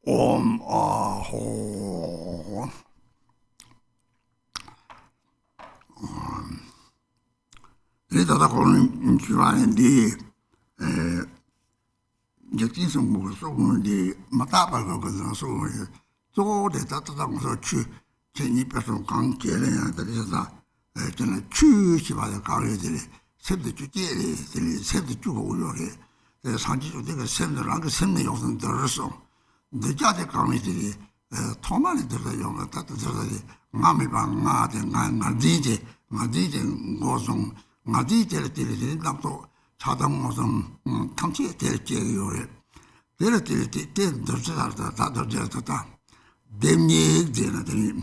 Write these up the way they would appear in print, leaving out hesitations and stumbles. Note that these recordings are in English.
Om Aho. Rita da con di Jackie sono di mataba che sono de da so ci che ni per con che le da che ne ci va da cavolo delle sempre ci delle sempre ci vuole le santi che sempre anche sempre io sono dorso de jade committee tomali de yo ta de ngami ba nga de nga dije ngosong nga dije de lapto chadam ngosong tamchi de yo de dorsa demni de na de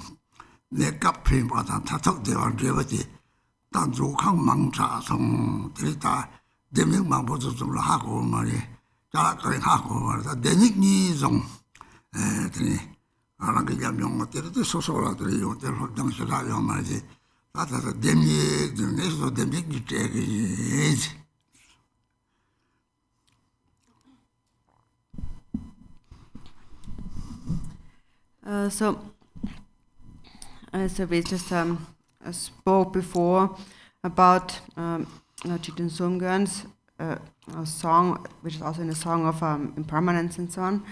ne kapre ba ta ta de wa de ba de dan zu kang mang cha song de ta demni mang bo zu la ha ko ma le ja ka ha ko ma da de ni zong 알아게 잡는 것들도 소소라들이 요들 확장시라고 말이지. 다다 demni 내서 demni 기대기. So we just spoke before about Chitin Sumgön's a song, which is also in a song of impermanence and so on.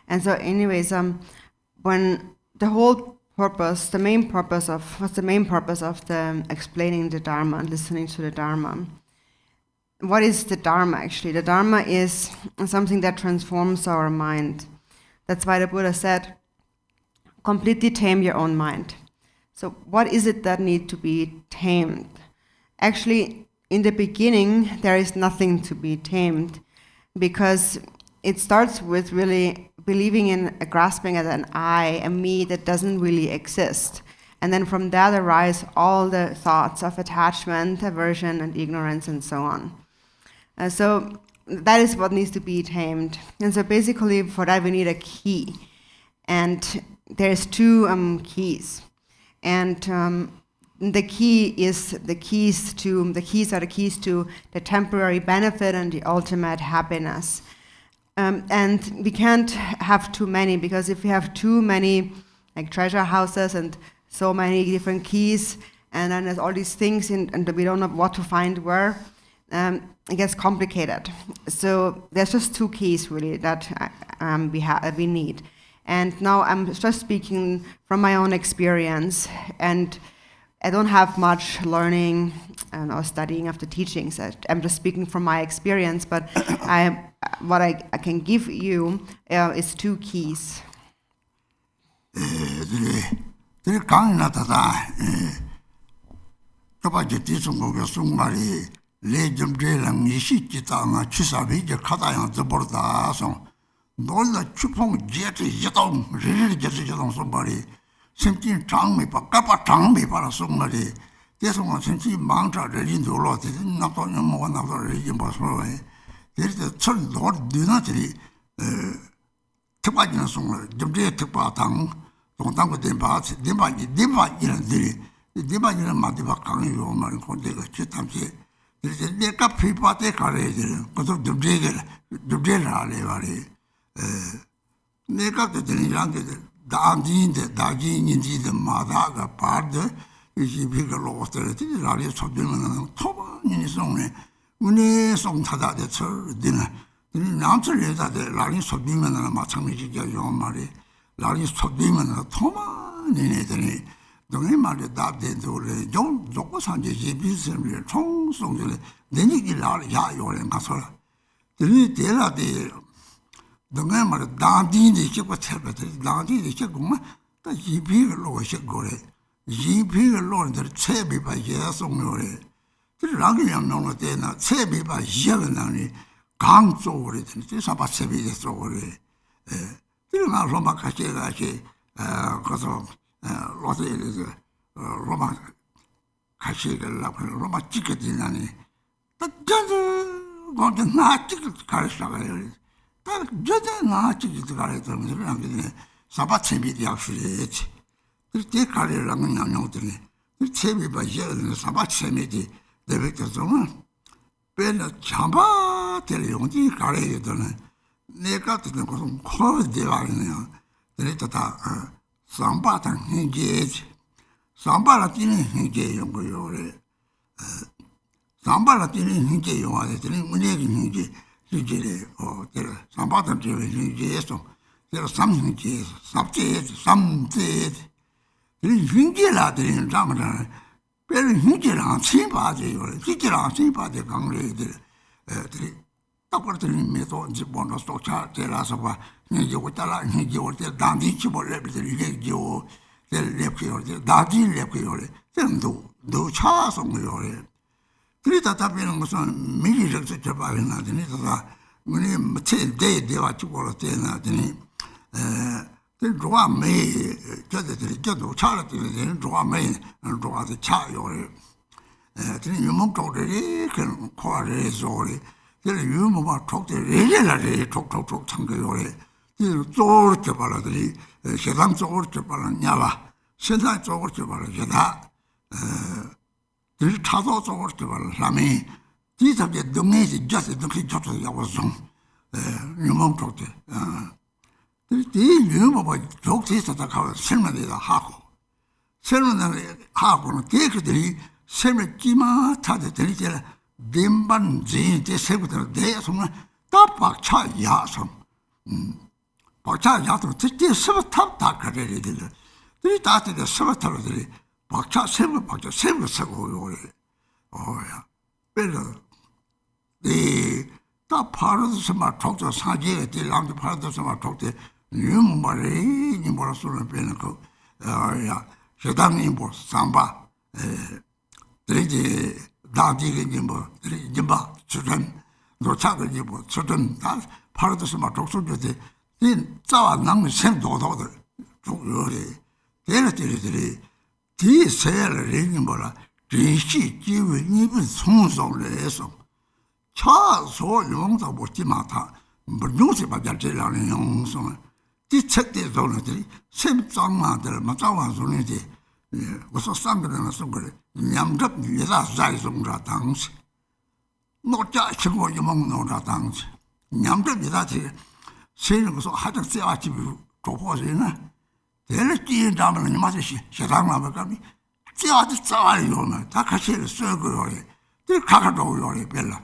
And so anyways, when the whole purpose, the main purpose of the explaining the Dharma and listening to the Dharma, what is the Dharma actually? The Dharma is something that transforms our mind. That's why the Buddha said, completely tame your own mind. So what is it that needs to be tamed? Actually, in the beginning, there is nothing to be tamed, because it starts with really believing in grasping at an I, a me that doesn't really exist. And then from that arise all the thoughts of attachment, aversion, and ignorance, and so on. So that is what needs to be tamed. And so basically for that we need a key. And there's two keys. And the keys are the keys to the temporary benefit and the ultimate happiness. And we can't have too many, because if we have too many like treasure houses and so many different keys, and then there's all these things and we don't know what to find where, it gets complicated. So there's just two keys really that we need. And now I'm just speaking from my own experience, and I don't have much learning or studying of the teachings. I'm just speaking from my experience, but what I can give you is two keys. 심진 장미 바깥 장미 바라 속말이 대성은 심지 망자를 인도로 되는 나도 뭐가 나도 이제 뭐서에 이렇게 철 노르 드나들이 특파지는 속말 좀제 특파당 동당고 된바지 된바이는들이 된바이는 마디바 강이요 말 건데가 지탐지 이제 내가 피파대 가려야 되는 그것도 좀제를 하래 말이 내가 되는 양들 다진인데 마다가 바드 이 비글로 어떻게 라리 소되면 토바니 송네 운에 송타다데 철디나 남철에다데 라리 소되면 마찬가지죠 요 말이 라리 소되면 토마니네더니 동네 말에 답된도래 좀 조고 산지지 비스를 총송들 내니기 라리 야요래 가서 들이 대라데 동네 말에 다딘이 싶고 찾아들 다딘이 싶고만 다 이비로 싶고래 이비로 인들 체비바 예송요래 그러라게 양놈을 때나 체비바 예는나니 강조를 되는 사바체비에서 그래 그러나 로마 같이 가서 로스에서 로마 같이 가려고 로마 찍거든요. 딱저도 거기 나 찍을 가르쳐가요. 딱 저도 나 찍을 가르쳐서 그냥 사바체비 약속이지. 그때 가려는 양용들이 그 체비 봐야 사바체미디 데베트서는 배는 잡아 될 용지 가려야 되는 내가 듣는 것은 거의 대화이네요. 그래도 다 삼바당 행제지. 삼바라 뛰는 행제 용거요. 삼바라 뛰는 행제 용화에 되는 문제기 행제 주제래. 삼바당 제외 행제에서 제가 삼행제, 삼제. 이 행제라 되는 장면은 배는 행제랑 신바제요. 진짜랑 신바제 강례들 딱버리는 메도 이제 뭐는 소차 제라서 봐. 이제 왔다라 이제 올때 단디치 볼래들 이게 요 랩이요. 다디 랩이요. 전도 도 차서 뭐요. 그러다 답변은 무슨 미리를 접하는 나더니다. 우리 뭐체 대대와 죽어로 되나더니 그 좋아매 저들이 저도 차라들이 좋아매 좋아서 차요. 드니 유목도들이 그 코아레 소리 그 유목아 톡들 레레라레 톡톡톡 참고요래. 이 쪼르게 발라들이 세상 쪼르게 발라냐봐. 세상 쪼르게 발라야다. 들 차도 쪼르게 발라라미 뒤sab게 능내지 just 능히 쳤어 야고서 유목도들 이 유목아 족지서다 가서 설명이다 하고 설명을 하고는 걔들이 설명 끼마 타들이 제가 림반지 제 세부터 내 정말 답박차 야성 박차 야도 특히 서부터 다 그래들이 들이 다들 서부터들이 박차 세부 박차 세부 쓰고 요래 어야 별로 다 파르도서 막 톡도 사지에 딜랑도 파르도서 막 톡도 유머리 니 뭐라 소리를 빼는 거 야 세상이 뭐 삼바 들이지 다디게 뭐 들이지 봐 주전 노차들이 뭐 주전 다 파르도서 막 톡소들이 이 자와 남의 샘도도들 요리 얘네들이 뒤세를 얘기 뭐라 진시 기회 입은 송송을 해서 차소 용도 못지 마타 뭐 용세 받자라는 용송을 이 책대서들이 샘장마들 맞아와 소리지 무슨 상관은 없어 그래 냠접 예다 자이송라 당시 노자 친구 유목노라 당시 냠접 예다지 세는 것도 하적 세와지 도포지나 대를 뛰는 다음에 맞으시 세상만 가면 세와지 싸와요 다 같이 쓰고요 그 가가도요 별로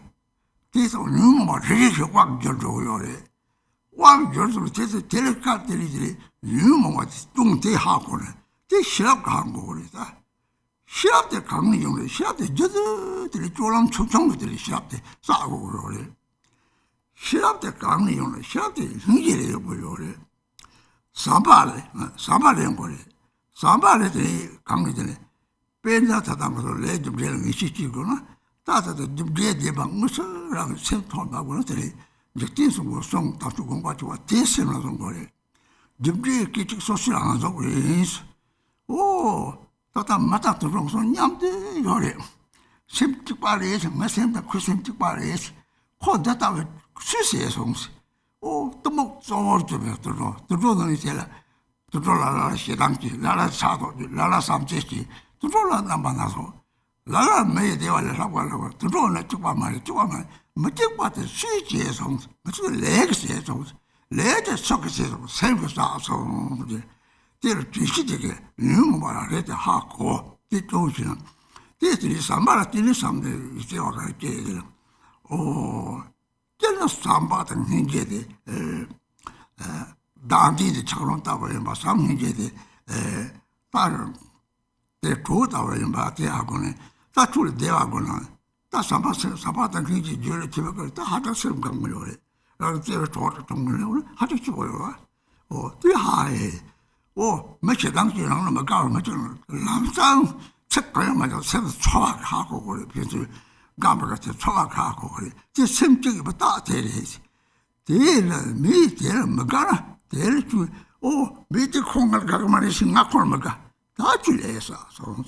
그래서 누구만 되게 왕절도요 왕절도 제대로 데려갈들이 유모가 뚱대하고는 그 시합 간 거거든요. 시합 때 강의 용을 시합 때 저들이 쪼람 초청들이 시합 때 싸고 그러래. 시합 때 강의 용을 시합 때 흥기래요 그러래. 사발에 거래. 사발에 강의들이 뺀다 타당으로 레좀 되는 있으시구나. 따뜻한 좀 대대방 무슨랑 샘통하고는 들이 이제 뒤에서 송 다투 공부하고 대세나 좀 거래. 좀제 기적 소실 안 하고 그래서 오 따다 맞다 들어서 냠대 요래. 샘틱발에 정말 샘다 그 샘틱발에 혼자다 왜 수세에서 오 또뭐 저어좀 들어는 이제라 들어라라 시당지 라라 사도 라라 삼제지 들어라 만나서 라라 매에 대화를 하고 들어오는 쪽만 말이 뭐적바도 수지에서 무슨 레그스에서 레드 속에서 생각사서 들 뒤시되게 너무 말하려다 하고 뒤쪽이는 뒤들이 삼바라 뛰는 사람들 이제 와가 있게 오 저는 삼바던 행제데 다디의 처럼 따버려 봐 삼행제데 다른 내 도다버려 봐 대하고는 다 둘이 대하고는 다 삼바던 행제 저를 집에 다 하다스럽 간 거예요. 그래서 제가 도를 동물을 하도 집어요. 뒤하에 며칠 당시에는 뭐 가면 좀 남상 책가야 맞아 새도 초박하고 그래. 그래서 가면서 초박하고 그래. 제 심적이 뭐 다 대리지. 대는 미대는 뭐 가나 대를 주 밑에 콩을 가고 말이지 나콜마가 다 줄에서 손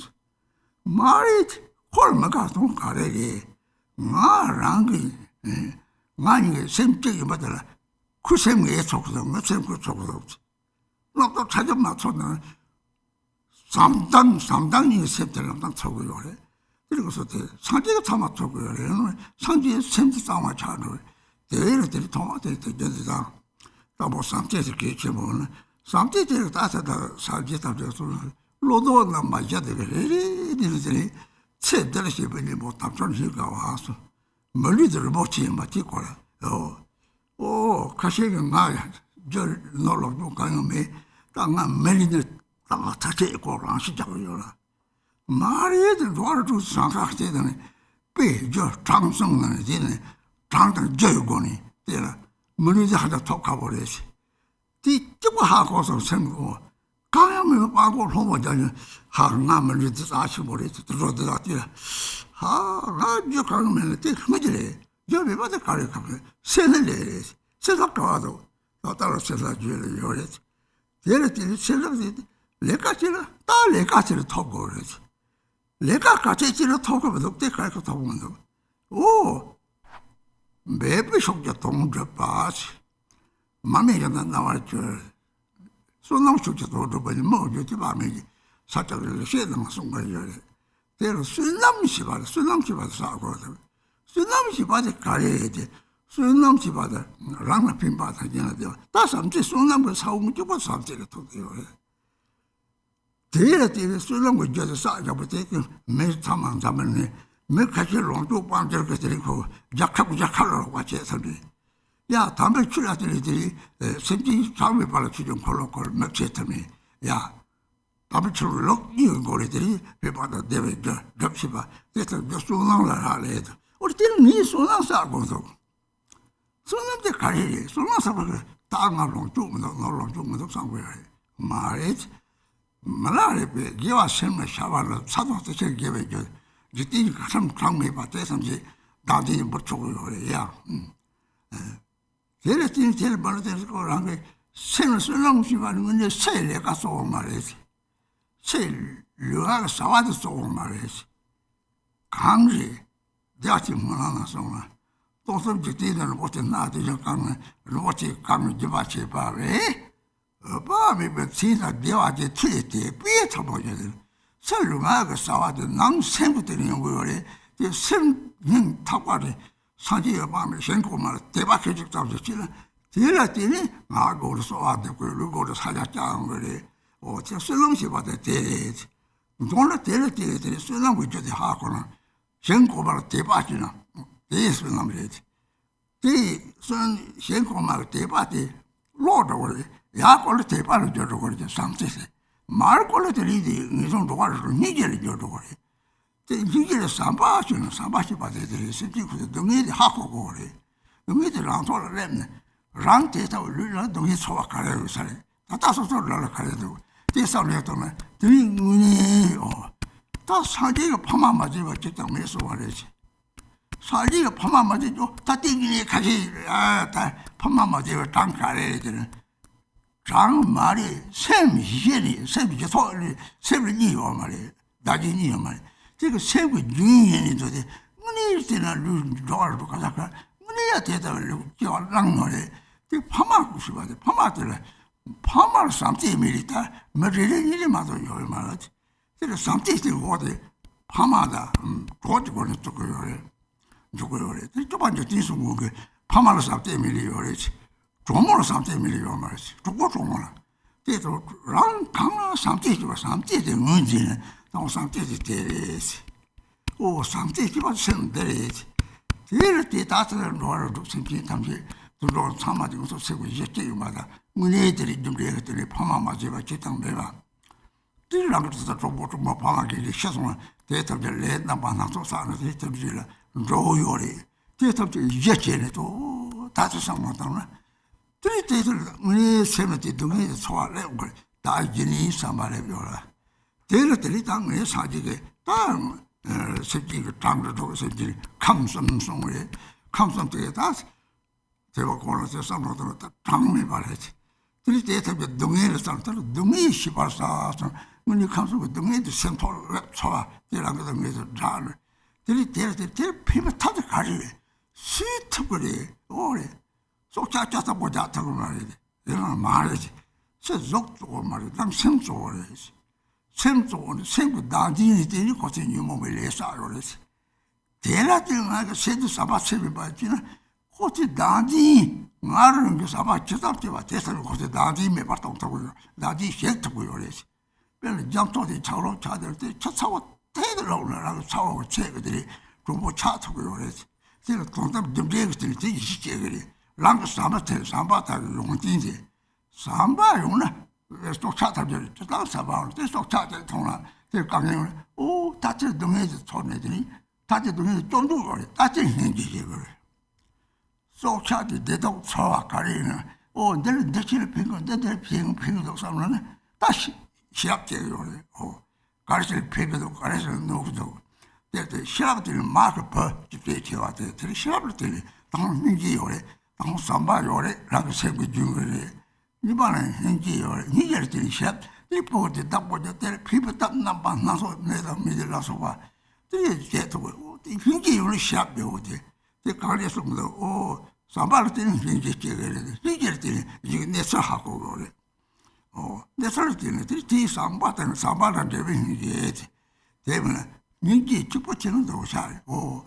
말이 콜마가 돈 가래리 나랑이 많이 생적이 받아라 그 생에 속도 sem그 속도 너도 찾아 맞춰는 삼당이 셈들랑 딱 쳐고요 그래 그리고서 상지가 다 맞춰고요 그래 상지에 셈도 싸마 차로 대일들이 통화될 때 저기다 뭐 상태에서 계획해 보면 상태를 따서다 살지 답해서 로도나 맞아야 되게 이들이 제대로 시번이 못 답존시가 와서 멀리들 못지 맞지 거라 가시는 나야 저 놀러도 가면 땅아 멀리들 땅아 다치 거랑 시작이요라 말이들 도와줘 상각되더니 배저 장성는 되네 장당 저고니 되라 멀리들 하다 톡 가버렸지 뒤쪽고 하고서 생고 가야면 빠고 호모자니 하나만 이제 아시버렸지 들어들었지라 아주 가면 때 그거지래 저기 받아 가려 가면 세늘래 세상가도 나따라 세상주를 요랬지 얘네들이 세상이 내가지를 다 내가지를 터고 그러지 내가 같이지를 터고 그때 가서 터고는 매번 속자 동접 봐지 마음에가 나와 줄 손랑 속자도 더버리 뭐지 마음에 사자를 세는 순간이래 대로 순남시 받아 사고 순남시 받아 가려야지 순남시 받아 랑나핀 받아 지나돼 다 삼지 순남을 사오면 좀 삼지를 터요 대로 순남을 이제 사자부터 매 참만 잡으면 매 같이 롱도 빵절 것들이고 약하고 같이 해서 야 담배 출라들이 생기 삶을 발라 주좀 콜로콜 맥체터미 야 담배 출로 이런 거리들이 배받아 대외 접시바 그래서 저 순남을 하래도 우리 때는 이 순남 사고도 순남대 가리 순남 사고 땅으로 좀 놀러 좀 상고야 말이지 말아래 기와 셈을 샤바를 사도서 제게베 저 이때 가슴 강매 받대선지 나중에 못 주고요 그래야 제일 벌어져서 그런 게 생을 쓸랑없이 가는 건데 세일에 가서 오고 말이지 세일 류하가 사와도 쏘고 말이지 강지 내가 지금 하나 쏘나 또 섬지 뛰는 못해 나도 저 강은 로치 강을 집어치 봐왜 밤에 진짜 내와지 틀리대 삐에 쳐보셔야 돼 설루마가 사와도 남 생부터는 거래 생 타과리 사지에 밤에 생고만 대박해 죽다고 지는 제라티니 나고로 쏘아도 그리고 사자짱 그래 저 슬럼시 받아 대지 돈을 대를 슬럼 위주에 하고는 생고만 대박이나 대슬럼 그래지 대선 생고만 대박이 로도 그래 야골 대박을 줘도 그러지 상태세 말골을 들이지 이런 도가를 니제를 줘도 그래 이게 삼바시는 삼바시 받아들이 생기고 동의를 하고 그래 동의를 안 돌아내네 랑테서 르라 동의 소화 가려고 살아 다다서 돌아라 가려고 대사를 드링문이 다 사지가 파마 맞이가 직접 매서 말이지 사지가 파마 맞이죠 다 땡기니 같이 다 파마 맞이가 장 가려야 되는 장 말이 샘이 소리 샘이 니요 말이 나지니요 말이 그 세부 유인이도 돼. 문이 때는 루도로 가다가 문이야 대답을 저랑 노래. 그 파마고 싶어도 파마들 파마를 삼지 밀이다. 머리를 일이 맞아 요 말하지. 그 삼지 어디 파마다 고지고는 또 그래. 저거래. 또 반지 뒤서 그 파마를 삼지 밀이 요래지. 조모를 삼지 밀이 요 말이지. 저거 조모라. 그래도 랑 강나 삼지가 삼지의 문제는 또 상태지 되지. 상태지 받으면 되지. 이럴 때 다들 노래도 생기 담지 들어 참아지고서 세고 이제 게임마다 문제들이 좀 되었더니 파마 맞이가 지당 내가 들으라고 해서 좀 파마기 시선 대답을 내나 만나서 사는 대답을 로요리 대답을 이제 전에도 다들 상관없나 들이대들 우리 세면대 동에 소화를 걸 다지니 삼발해줘라. 대를들이 당내 사직에 땅 새끼가 땅을 두고 새끼 감성성에 감성되게 다 제가 고라서 삼로도 다 당내 말하지. Three days of the domain is not the domain she was when you come to the domain, the central leptoa, the longer the major jar. 3 days, the people touch the carrier. See to be all. So just about that married. You know, marriage. Says look to married, I'm same stories. Same to same with Dardini, you continue mobile hours. Telating like I said to Sabat by Gina, what is Dardi? Marin is about just after what test because the Dardi may part of the Dardi shed to be always. Well, jumped on the Charo Chadder, just our tailor owner, and Charo Chegri, from what chat to be always. Still, don't have the days till the Chegri. Long summer tells Sambata, Yontinzi. Samba, there's no chat of it, just last about, there's no chat at Tona. They're coming, oh, that's the major tornado. That's the don't do it, that's the So chatty, they don't saw a carina. Oh, then the chill pink, then they're pink of someone. That's sharp there, oh, Garchen Rinpoche, Garchen no. That sharp till mark per to take you out there, sharp till don't ningy or don't somebody or like a same with you. Nibbana ningy or nigger till sharp, they put the double that people that number, not so neither middle of what. They get away. If you give you sharp, they call you some oh, somebody didn't think you can never have over it. Oh, that's everything. It is somebody and somebody giving it. They will need to put in those side. Oh,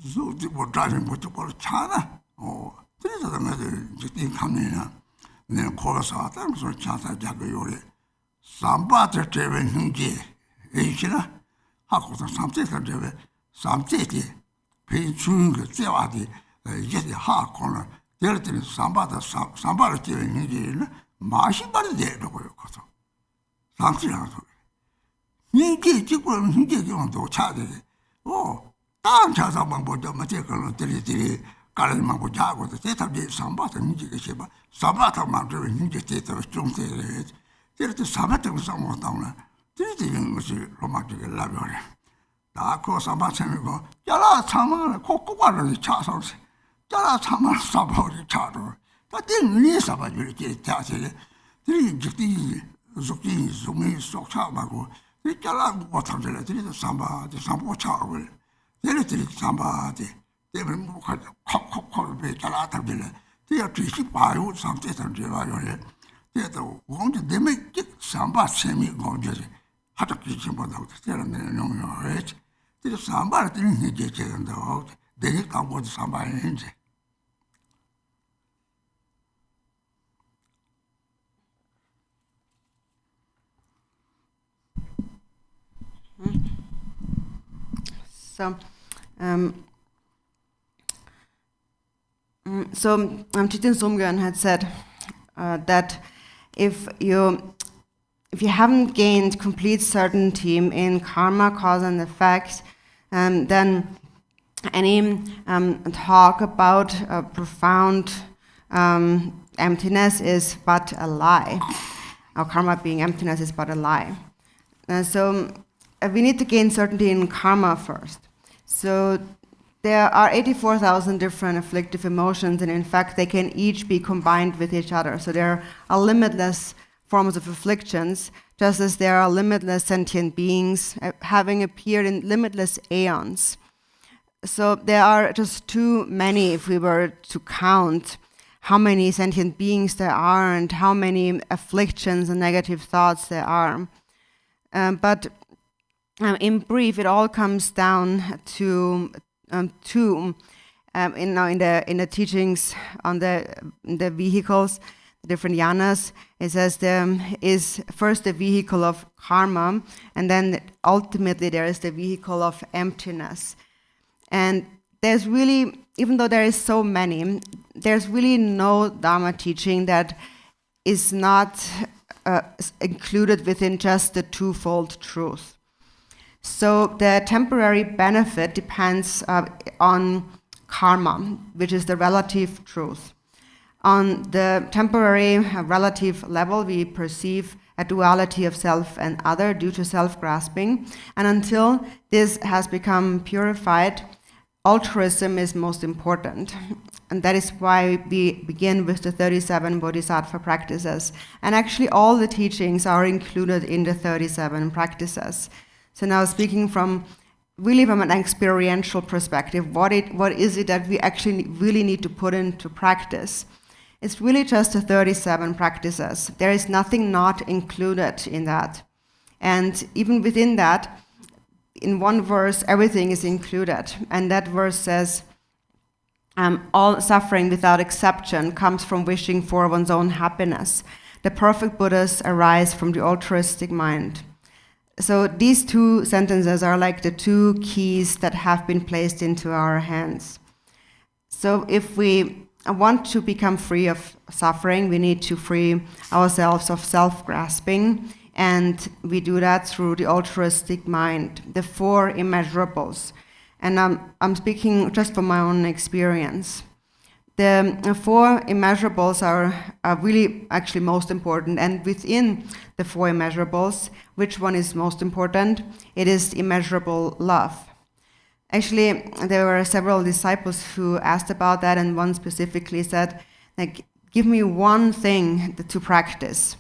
so they were driving what you call China. Oh, these are the matter just in coming in. Then call us out and so chance I jagayore. Somebody driving him, China. How could something that something pay chewing the Zewadi, get the hard corner. There is somebody giving him. Mashi bari de do ko ko. Something else. Ni ji ji ko ni ji yon do cha de. Oh, dan cha sa bang bo de ma je ko lo de ka le ma bo ja ko de ta de samba ta ni ji ke che ba. Samba ta ma de ni ji te ta chung te le. There is samba ta so mo ta na. There is yin shi lo ma de la bo le. Da ko samba chen ko. Ya la cha ma ko ko ba le cha sa se. Ya la cha ma sa ba de cha do. But then, yes, about you get tatted. 3 zucchini, zoomy, stock chamago. They cannot what of the letter, samba, the sample chow. They let it somebody. They will move at cock, bake a lot of the. They are treated by something and the they want they make it samba semi gorgeous. How to teach him about the and then no age. There's somebody didn't get in the out. They didn't come with somebody in it. So, Chitin Somgyan had said that if you haven't gained complete certainty in karma, cause and effect, then any talk about profound emptiness is but a lie. Our karma being emptiness is but a lie. So we need to gain certainty in karma first. So there are 84,000 different afflictive emotions, and in fact, they can each be combined with each other. So there are limitless forms of afflictions, just as there are limitless sentient beings having appeared in limitless aeons. So there are just too many if we were to count how many sentient beings there are and how many afflictions and negative thoughts there are. But in brief, it all comes down to two. In the teachings on the vehicles, the different yanas, it says there is first the vehicle of karma, and then ultimately there is the vehicle of emptiness. And there's really, even though there is so many, there's really no Dharma teaching that is not included within just the twofold truth. So the temporary benefit depends on karma, which is the relative truth. On the temporary relative level, we perceive a duality of self and other due to self-grasping. And until this has become purified, altruism is most important. and that is why we begin with the 37 bodhisattva practices. And actually all the teachings are included in the 37 practices. So now speaking from an experiential perspective, what is it that we actually really need to put into practice? It's really just the 37 practices. There is nothing not included in that. And even within that, in one verse, everything is included. And that verse says, all suffering without exception comes from wishing for one's own happiness. The perfect Buddhas arise from the altruistic mind. So these two sentences are like the two keys that have been placed into our hands. So if we want to become free of suffering, we need to free ourselves of self-grasping, and we do that through the altruistic mind, the four immeasurables. And I'm speaking just from my own experience. The four immeasurables are really actually most important, and within the four immeasurables, which one is most important? It is immeasurable love. Actually, there were several disciples who asked about that, and one specifically said, like, give me one thing to practice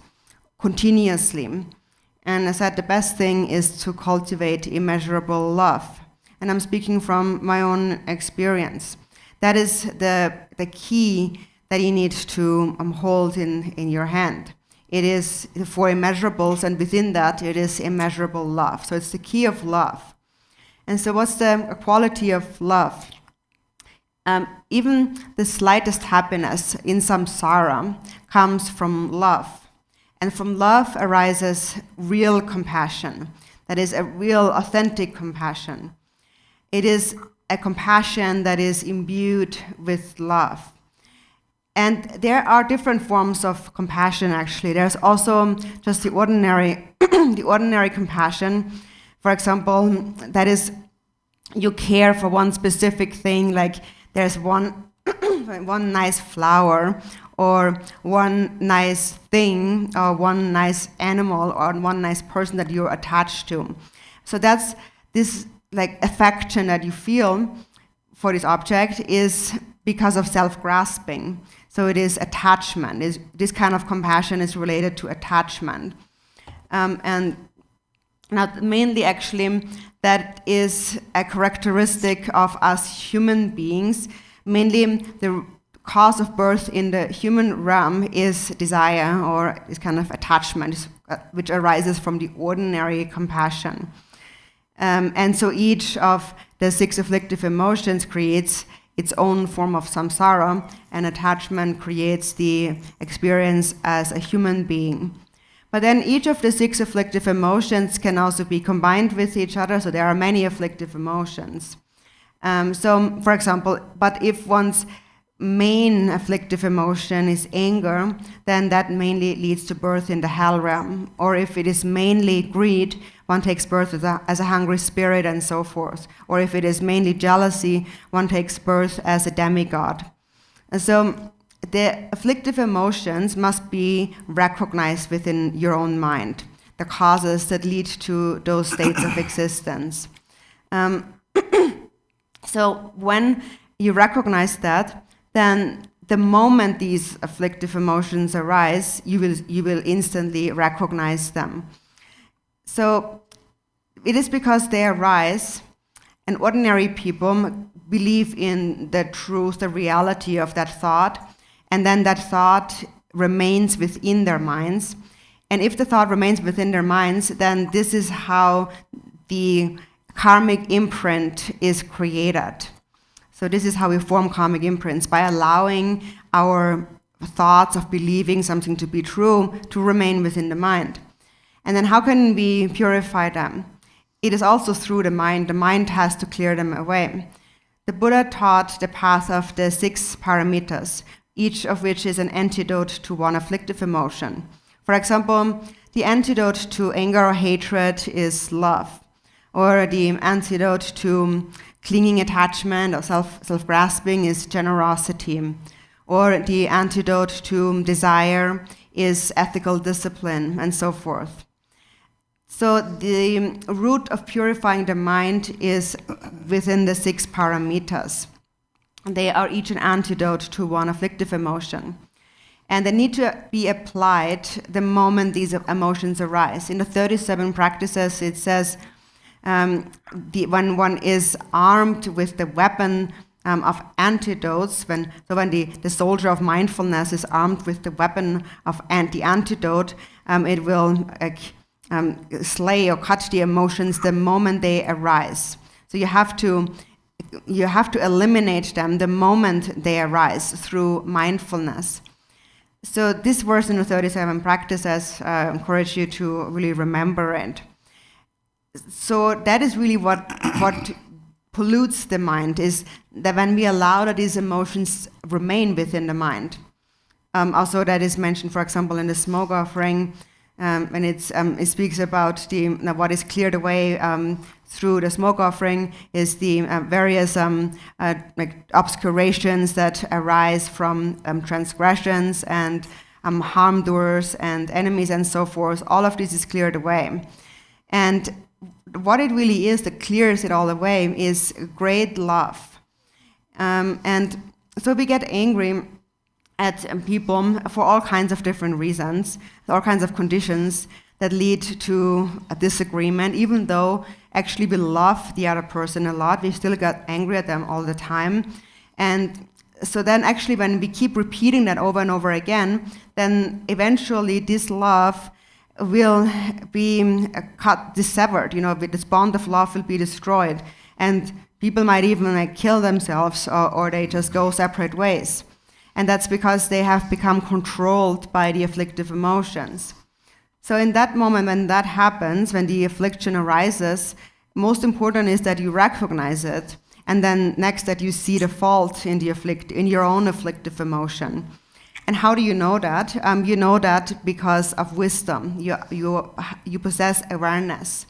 continuously. And I said the best thing is to cultivate immeasurable love. And I'm speaking from my own experience. That is the key that you need to hold in your hand. It is the four immeasurables, and within that it is immeasurable love. So it's the key of love. And so what's the quality of love? Even the slightest happiness in samsara comes from love. And from love arises real compassion. That is a real authentic compassion. It is a compassion that is imbued with love. And there are different forms of compassion, actually. There's also just the ordinary, the ordinary compassion. For example, that is, you care for one specific thing, like there's one nice flower, or one nice thing, or one nice animal, or one nice person that you're attached to. So that's this like affection that you feel for this object is because of self-grasping. So it is attachment. This kind of compassion is related to attachment. And not mainly actually that is a characteristic of us human beings. Mainly the cause of birth in the human realm is desire, or this kind of attachment, which arises from the ordinary compassion. And so each of the 6 afflictive emotions creates its own form of samsara, and attachment creates the experience as a human being. But then each of the 6 afflictive emotions can also be combined with each other, so there are many afflictive emotions. So, for example, but if one's main afflictive emotion is anger, then that mainly leads to birth in the hell realm. Or if it is mainly greed, one takes birth as a hungry spirit and so forth. Or if it is mainly jealousy, one takes birth as a demigod. And so the afflictive emotions must be recognized within your own mind, the causes that lead to those states of existence. So when you recognize that, then the moment these afflictive emotions arise, you will instantly recognize them. So it is because they arise, and ordinary people believe in the truth, the reality of that thought, and then that thought remains within their minds. And if the thought remains within their minds, then this is how the karmic imprint is created. So this is how we form karmic imprints, by allowing our thoughts of believing something to be true to remain within the mind. And then how can we purify them? It is also through the mind. The mind has to clear them away. The Buddha taught the path of the 6 paramitas, each of which is an antidote to one afflictive emotion. For example, the antidote to anger or hatred is love, or the antidote to clinging attachment or self-grasping is generosity, or the antidote to desire is ethical discipline, and so forth. So the root of purifying the mind is within the 6 paramitas. they are each an antidote to one afflictive emotion. And they need to be applied the moment these emotions arise. In the 37 practices, it says when one is armed with the weapon of antidotes, when the soldier of mindfulness is armed with the weapon of the antidote, it will slay or cut the emotions the moment they arise. So you have to eliminate them the moment they arise through mindfulness. So this verse in the 37 practices, I encourage you to really remember it. So that is really what pollutes the mind, is that when we allow that these emotions remain within the mind. Also that is mentioned, for example, in the smoke offering, when it speaks about what is cleared away through the smoke offering is the various obscurations that arise from transgressions and harm doers and enemies and so forth. All of this is cleared away. And what it really is that clears it all away is great love. And so we get angry at people for all kinds of different reasons, all kinds of conditions that lead to a disagreement. Even though actually we love the other person a lot, we still get angry at them all the time. And so then actually when we keep repeating that over and over again, then eventually this love will be dissevered, this bond of love will be destroyed. And people might even kill themselves or they just go separate ways. And that's because they have become controlled by the afflictive emotions. So in that moment when that happens, when the affliction arises, most important is that you recognize it, and then next that you see the fault in your own afflictive emotion. And how do you know that? You know that because of wisdom. You possess awareness.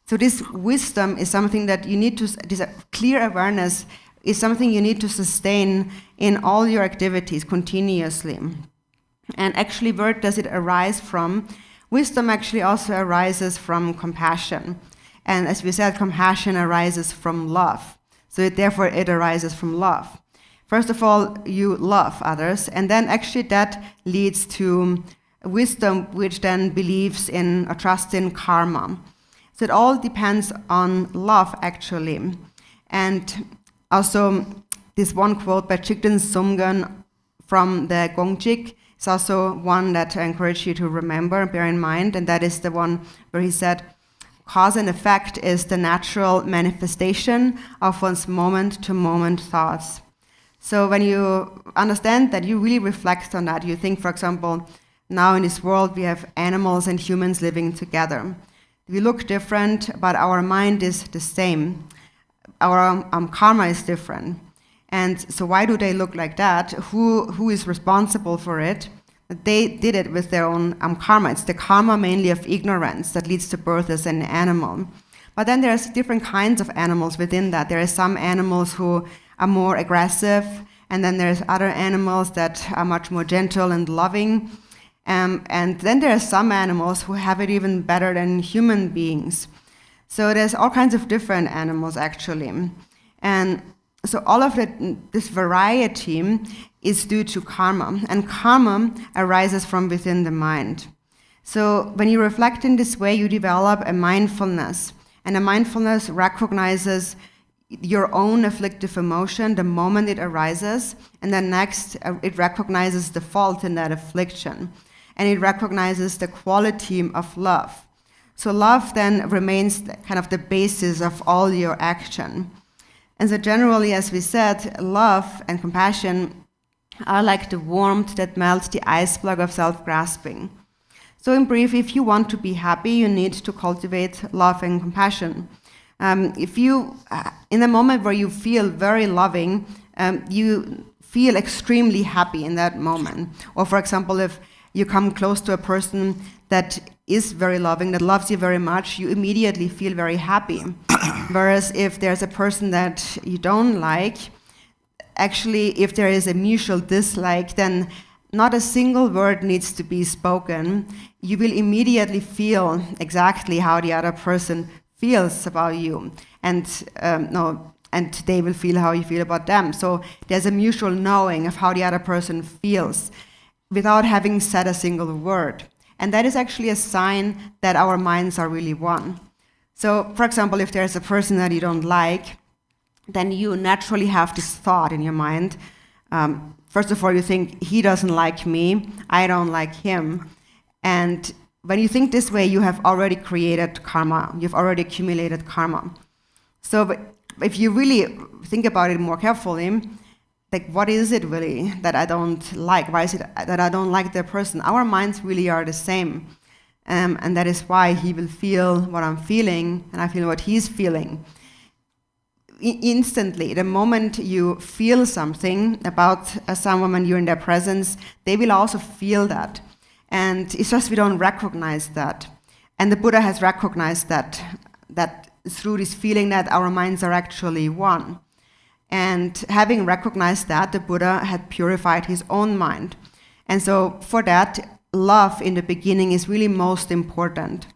So this wisdom is something that you need to, this clear awareness is something you need to sustain in all your activities continuously. And actually, where does it arise from? Wisdom actually also arises from compassion. And as we said, compassion arises from love. So therefore, it arises from love. First of all, you love others, and then actually that leads to wisdom, which then believes in or trusts in karma. So it all depends on love, actually. And also, this one quote by Jigten Sumgön from the Gongjik is also one that I encourage you to remember, bear in mind, and that is the one where he said, cause and effect is the natural manifestation of one's moment-to-moment thoughts. So when you understand that, you really reflect on that. You think, for example, now in this world we have animals and humans living together. We look different, but our mind is the same. Our karma is different. And so why do they look like that? Who is responsible for it? They did it with their own karma. It's the karma mainly of ignorance that leads to birth as an animal. But then there's different kinds of animals within that. There are some animals who are more aggressive, and then there's other animals that are much more gentle and loving. And then there are some animals who have it even better than human beings. So there's all kinds of different animals, actually. And so all of this variety is due to karma. And karma arises from within the mind. So when you reflect in this way, you develop a mindfulness. And a mindfulness recognizes your own afflictive emotion the moment it arises. And then next, it recognizes the fault in that affliction. And it recognizes the quality of love. So love then remains kind of the basis of all your action. And so generally, as we said, love and compassion are like the warmth that melts the ice block of self-grasping. So in brief, if you want to be happy, you need to cultivate love and compassion. If you, in the moment where you feel very loving, you feel extremely happy in that moment. Or for example, if you come close to a person that is very loving, that loves you very much, you immediately feel very happy. Whereas if there's a person that you don't like, actually, if there is a mutual dislike, then not a single word needs to be spoken. You will immediately feel exactly how the other person feels about you. And and they will feel how you feel about them. So there's a mutual knowing of how the other person feels without having said a single word. And that is actually a sign that our minds are really one. So, for example, if there's a person that you don't like, then you naturally have this thought in your mind. First of all, you think, he doesn't like me, I don't like him. And when you think this way, you have already created karma. You've already accumulated karma. So if you really think about it more carefully, like, what is it really that I don't like? Why is it that I don't like the person? Our minds really are the same. And that is why he will feel what I'm feeling, and I feel what he's feeling. Instantly, the moment you feel something about someone when you're in their presence, they will also feel that. And it's just we don't recognize that. And the Buddha has recognized that through this feeling that our minds are actually one. And having recognized that, the Buddha had purified his own mind. And so for that, love in the beginning is really most important.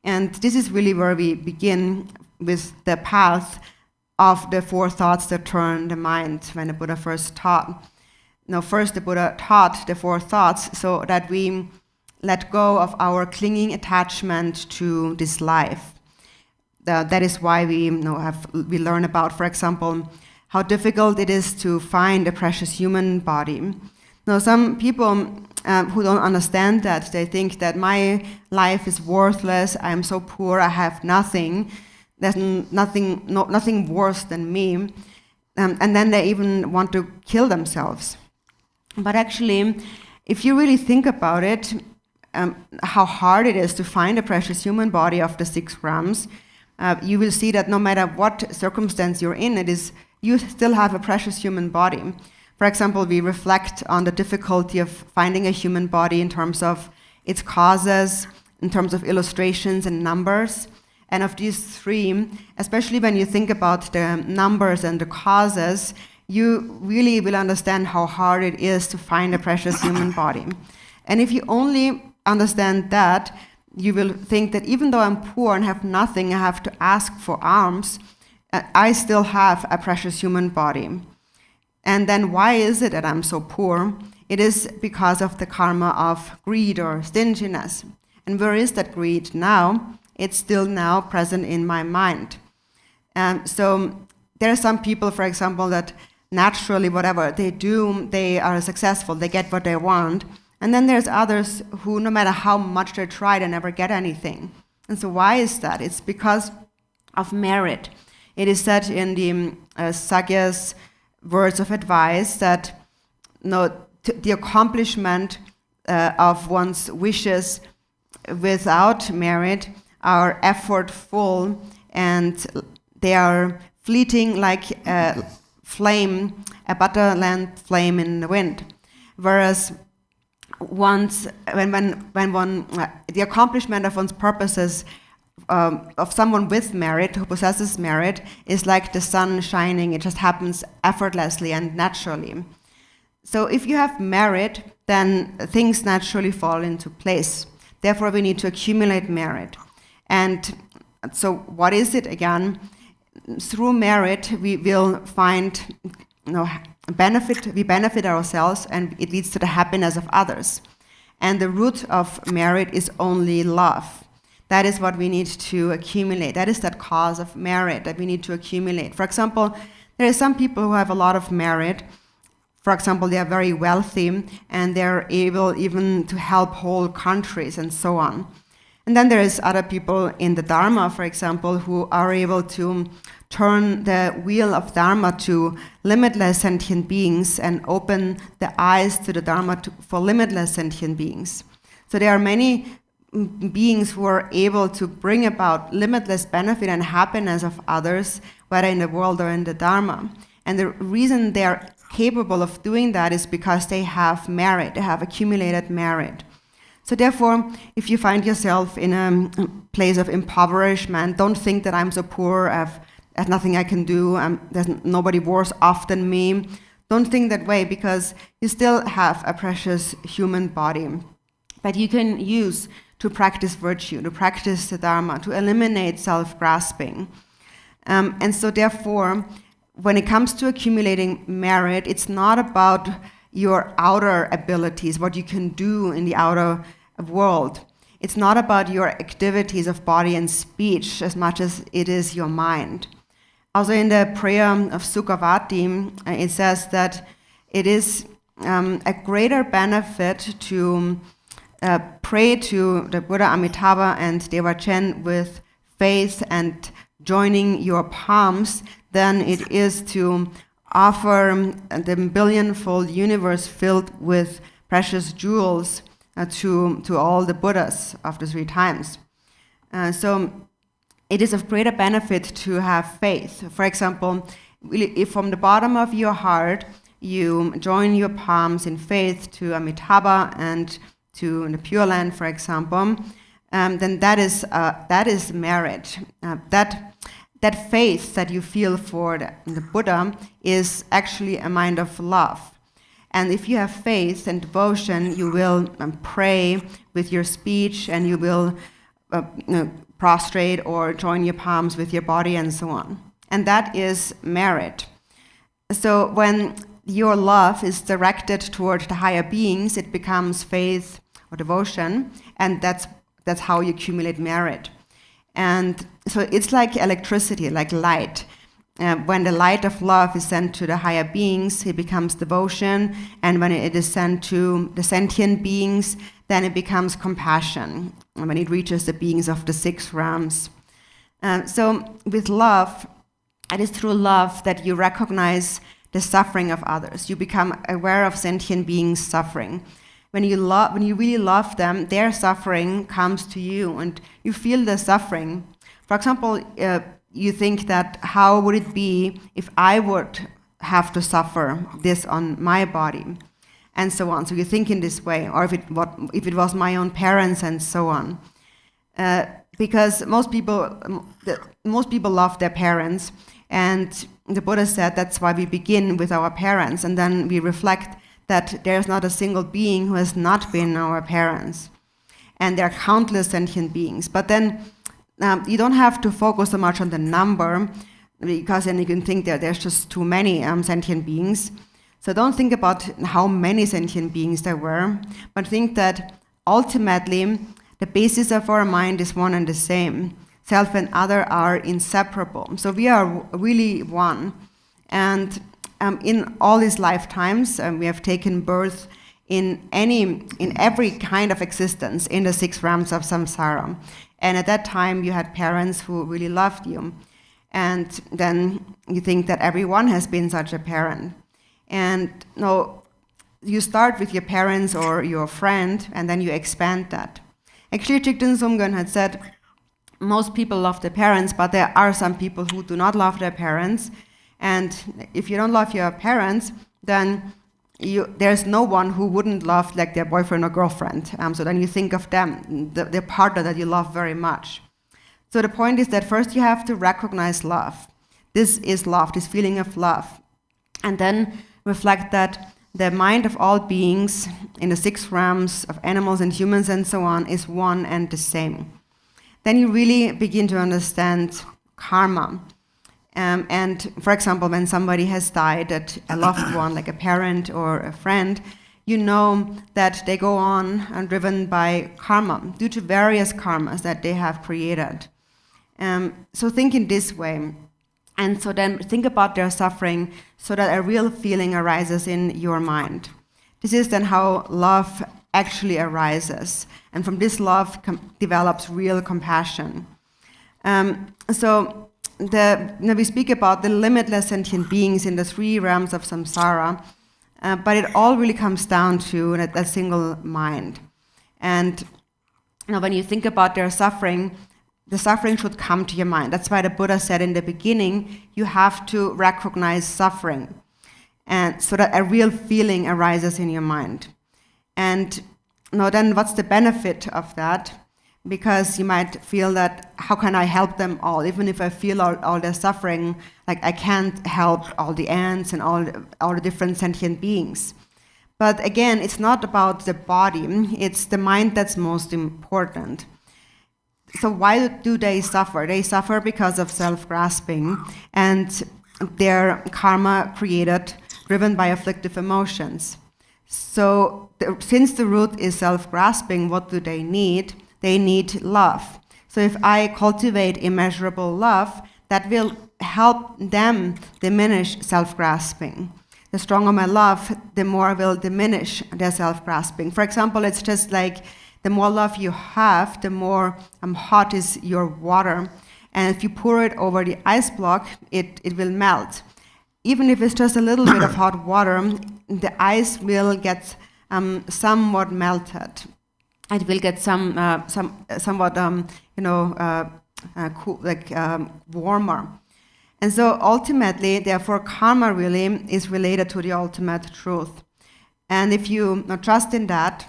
And this is really where we begin with the path of the 4 thoughts that turn the mind when the Buddha first taught. Now, first the Buddha taught the 4 thoughts so that we let go of our clinging attachment to this life. That is why we learn about, for example, how difficult it is to find a precious human body. Now, some people who don't understand that, they think that my life is worthless, I'm so poor, I have nothing, there's nothing worse than me, and then they even want to kill themselves. But actually, if you really think about it, how hard it is to find a precious human body of the 6 grams, you will see that no matter what circumstance you're in, you still have a precious human body. For example, we reflect on the difficulty of finding a human body in terms of its causes, in terms of illustrations and numbers. And of these 3, especially when you think about the numbers and the causes, you really will understand how hard it is to find a precious human body. And if you only understand that, you will think that even though I'm poor and have nothing, I have to ask for alms, I still have a precious human body. And then why is it that I'm so poor? It is because of the karma of greed or stinginess. And where is that greed now? It's still now present in my mind. So there are some people, for example, that naturally whatever they do, they are successful, they get what they want. And then there's others who, no matter how much they try, they never get anything. And so why is that? It's because of merit. It is said in the Sagya's words of advice that the accomplishment of one's wishes without merit are effortful, and they are fleeting like a flame, a butter lamp flame in the wind. Whereas when the accomplishment of one's purposes of someone with merit, who possesses merit, is like the sun shining. It just happens effortlessly and naturally. So if you have merit, then things naturally fall into place. Therefore, we need to accumulate merit. And so what is it again? Through merit, we will find benefit. We benefit ourselves, and it leads to the happiness of others. And the root of merit is only love. That is what we need to accumulate. That is that cause of merit that we need to accumulate. For example, there are some people who have a lot of merit. For example, they are very wealthy, and they're able even to help whole countries and so on. And then there is other people in the Dharma, for example, who are able to turn the wheel of Dharma to limitless sentient beings and open the eyes to the Dharma for limitless sentient beings. So there are many beings who are able to bring about limitless benefit and happiness of others, whether in the world or in the Dharma. And the reason they are capable of doing that is because they have merit, they have accumulated merit. So therefore, if you find yourself in a place of impoverishment, don't think that I'm so poor, there's nothing I can do, there's nobody worse off than me. Don't think that way, because you still have a precious human body that you can use to practice virtue, to practice the Dharma, to eliminate self-grasping. And so therefore, when it comes to accumulating merit, it's not about your outer abilities, what you can do in the outer world. It's not about your activities of body and speech as much as it is your mind. Also in the prayer of Sukhavati, it says that it is a greater benefit to pray to the Buddha Amitabha and Devachen with faith and joining your palms than it is to offer the billionfold universe filled with precious jewels to all the Buddhas of the 3 times. So it is of greater benefit to have faith. For example, if from the bottom of your heart you join your palms in faith to Amitabha and to the Pure Land, for example, then that is merit. That faith that you feel for the Buddha is actually a mind of love. And if you have faith and devotion, you will pray with your speech, and you will prostrate or join your palms with your body and so on. And that is merit. So when your love is directed toward the higher beings, it becomes faith or devotion, and that's how you accumulate merit. And so it's like electricity, like light. When the light of love is sent to the higher beings, it becomes devotion, and when it is sent to the sentient beings, then it becomes compassion, when it reaches the beings of the 6 realms. So with love, it is through love that you recognize the suffering of others. You become aware of sentient beings' suffering. When you really love them, their suffering comes to you, and you feel the suffering. For example, you think that how would it be if I would have to suffer this on my body, and so on. So you think in this way, or if it was my own parents, and so on. Because most people love their parents, and the Buddha said that's why we begin with our parents, and then we reflect that there's not a single being who has not been our parents. And there are countless sentient beings. But then you don't have to focus so much on the number, because then you can think that there's just too many sentient beings. So don't think about how many sentient beings there were, but think that ultimately the basis of our mind is one and the same. Self and other are inseparable. So we are really one. And in all these lifetimes, we have taken birth in every kind of existence in the 6 realms of samsara. And at that time, you had parents who really loved you. And then you think that everyone has been such a parent. And no, you start with your parents or your friend, and then you expand that. Actually, Jigten Sumgön had said, most people love their parents, but there are some people who do not love their parents. And if you don't love your parents, then there's no one who wouldn't love like their boyfriend or girlfriend. So then you think of them, the partner that you love very much. So the point is that first you have to recognize love. This is love, this feeling of love. And then reflect that the mind of all beings in the 6 realms of animals and humans and so on is one and the same. Then you really begin to understand karma. And for example, when somebody has died, that a loved one, like a parent or a friend, you know that they go on and driven by karma, due to various karmas that they have created. So think in this way. And so then think about their suffering so that a real feeling arises in your mind. This is then how love actually arises. And from this love develops real compassion. So we speak about the limitless sentient beings in the 3 realms of samsara, but it all really comes down to that single mind. And when you think about their suffering, the suffering should come to your mind. That's why the Buddha said in the beginning, you have to recognize suffering, and so that a real feeling arises in your mind. And then what's the benefit of that? Because you might feel that, how can I help them all? Even if I feel all their suffering, like I can't help all the ants and all the different sentient beings. But again, it's not about the body, it's the mind that's most important. So why do they suffer? They suffer because of self-grasping. And their karma created, driven by afflictive emotions. So since the root is self-grasping, what do they need? They need love. So if I cultivate immeasurable love, that will help them diminish self-grasping. The stronger my love, the more will diminish their self-grasping. For example, it's just like the more love you have, the more hot is your water. And if you pour it over the ice block, it will melt. Even if it's just a little bit of hot water, the ice will get somewhat melted. It will get somewhat cool, warmer. And so ultimately, therefore, karma really is related to the ultimate truth. And if you trust in that,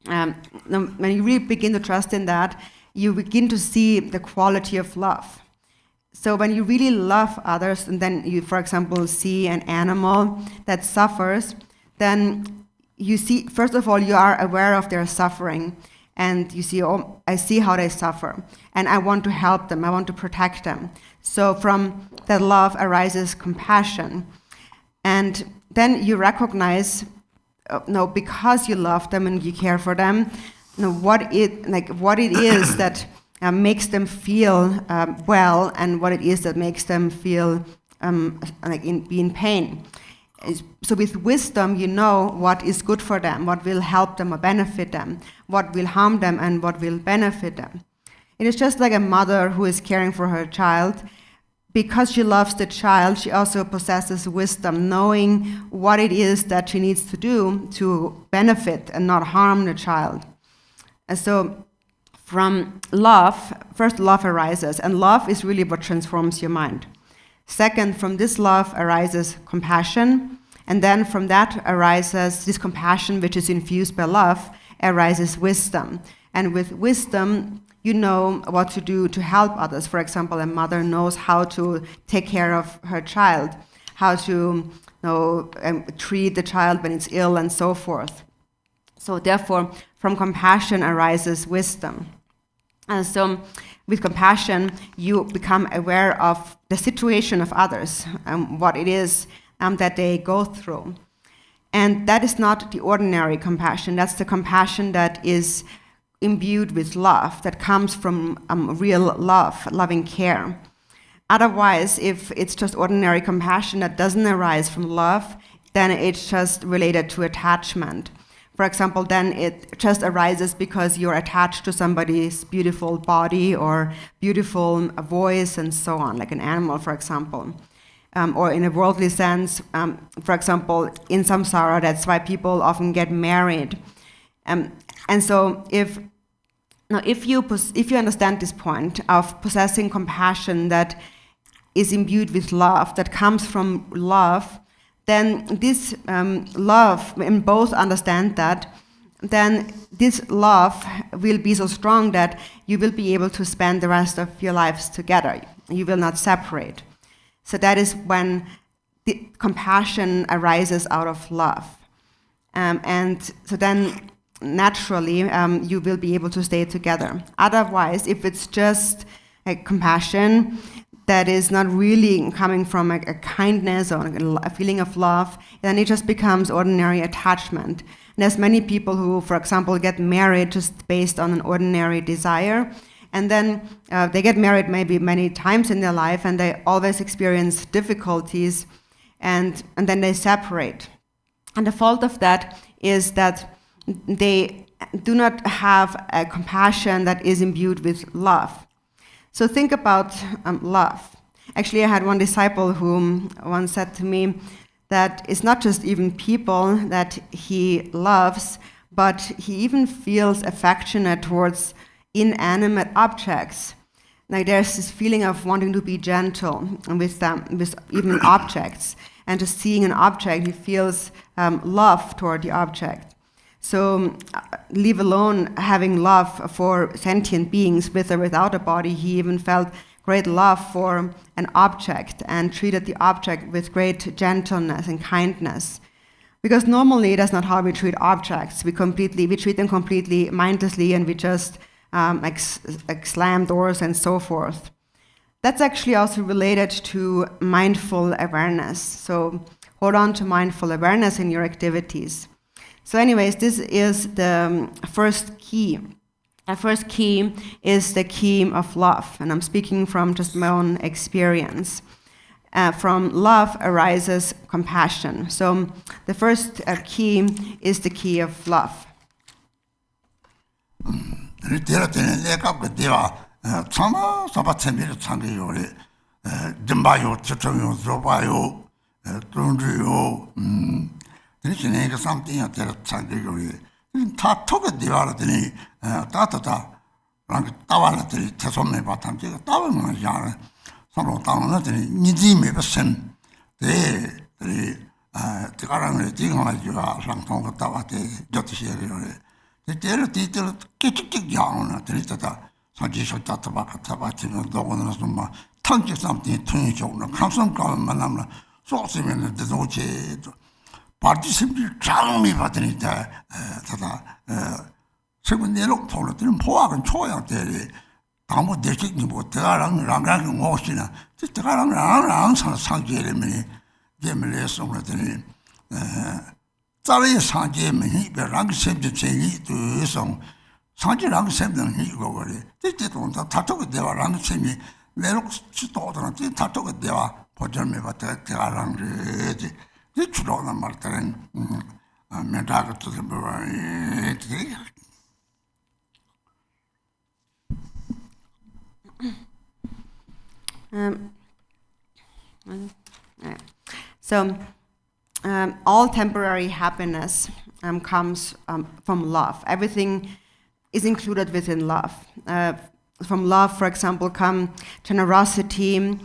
when you really begin to trust in that, you begin to see the quality of love. So when you really love others, and then you, for example, see an animal that suffers, then you see, first of all, you are aware of their suffering. And you see, oh, I see how they suffer. And I want to help them. I want to protect them. So from that love arises compassion. And then you recognize, because you love them and you care for them, what it is that makes them feel well, and what it is that makes them feel be in pain. So with wisdom, you know what is good for them, what will help them or benefit them, what will harm them and what will benefit them. It is just like a mother who is caring for her child. Because she loves the child, she also possesses wisdom, knowing what it is that she needs to do to benefit and not harm the child. And so from love, first love arises, and love is really what transforms your mind. Second, from this love arises compassion, and then from that arises this compassion, which is infused by love, arises wisdom. And with wisdom, you know what to do to help others. For example, a mother knows how to take care of her child, how to treat the child when it's ill, and so forth. So therefore, from compassion arises wisdom. And so with compassion, you become aware of the situation of others, what it is that they go through. And that is not the ordinary compassion. That's the compassion that is imbued with love, that comes from real love, loving care. Otherwise, if it's just ordinary compassion that doesn't arise from love, then it's just related to attachment. For example, then it just arises because you're attached to somebody's beautiful body or beautiful voice and so on, like an animal, for example. Or in a worldly sense, for example, in samsara, that's why people often get married. And so if you understand this point of possessing compassion that is imbued with love, that comes from love, then this love, and both understand that, then this love will be so strong that you will be able to spend the rest of your lives together. You will not separate. So that is when the compassion arises out of love. And so then naturally you will be able to stay together. Otherwise, if it's just a compassion that is not really coming from a kindness or a feeling of love, then it just becomes ordinary attachment. And there's many people who, for example, get married just based on an ordinary desire, and then they get married maybe many times in their life, and they always experience difficulties, and then they separate. And the fault of that is that they do not have a compassion that is imbued with love. So think about love. Actually, I had one disciple who once said to me that it's not just even people that he loves, but he even feels affectionate towards inanimate objects. Like there's this feeling of wanting to be gentle with them, with even objects. And just seeing an object, he feels love toward the object. So leave alone having love for sentient beings with or without a body, he even felt great love for an object and treated the object with great gentleness and kindness. Because normally that's not how we treat objects. We treat them completely mindlessly, and we just slam doors and so forth. that's actually also related to mindful awareness. So hold on to mindful awareness in your activities. So anyways, this is the first key. The first key is the key of love, and I'm speaking from just my own experience. From love arises compassion. So the first key is the key of love. So all temporary happiness comes from love. Everything is included within love. From love, for example, come generosity,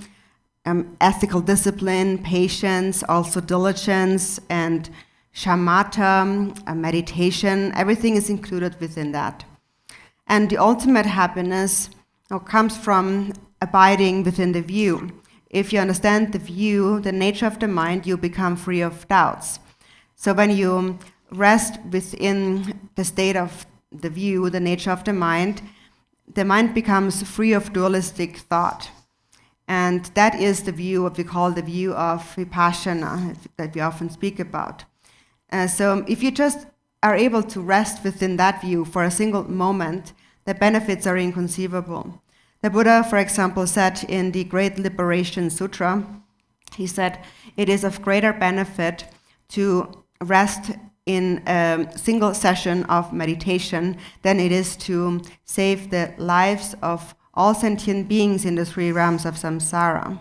ethical discipline, patience, also diligence, and shamatha, meditation. Everything is included within that. And the ultimate happiness comes from abiding within the view. If you understand the view, the nature of the mind, you become free of doubts. So when you rest within the state of the view, the nature of the mind becomes free of dualistic thought. And that is the view, what we call the view of vipassana, that we often speak about. So if you just are able to rest within that view for a single moment, the benefits are inconceivable. The Buddha, for example, said in the Great Liberation Sutra, he said, it is of greater benefit to rest in a single session of meditation than it is to save the lives of all sentient beings in the three realms of samsara.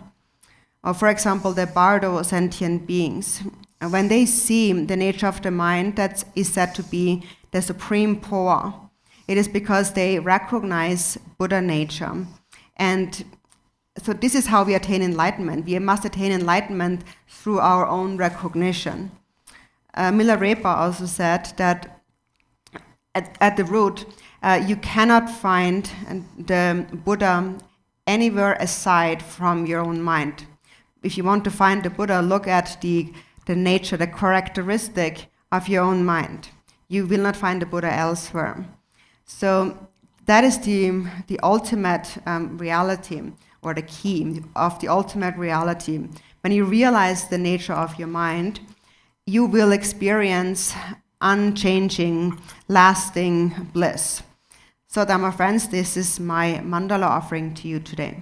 Or, for example, the bardo sentient beings. When they see the nature of the mind, that is said to be the supreme power. It is because they recognize Buddha nature. And so this is how we attain enlightenment. We must attain enlightenment through our own recognition. Milarepa also said that at the root, you cannot find the Buddha anywhere aside from your own mind. If you want to find the Buddha, look at the nature, the characteristic of your own mind. You will not find the Buddha elsewhere. So that is the ultimate reality, or the key of the ultimate reality. When you realize the nature of your mind, you will experience unchanging, lasting bliss. So, Dharma friends, this is my mandala offering to you today.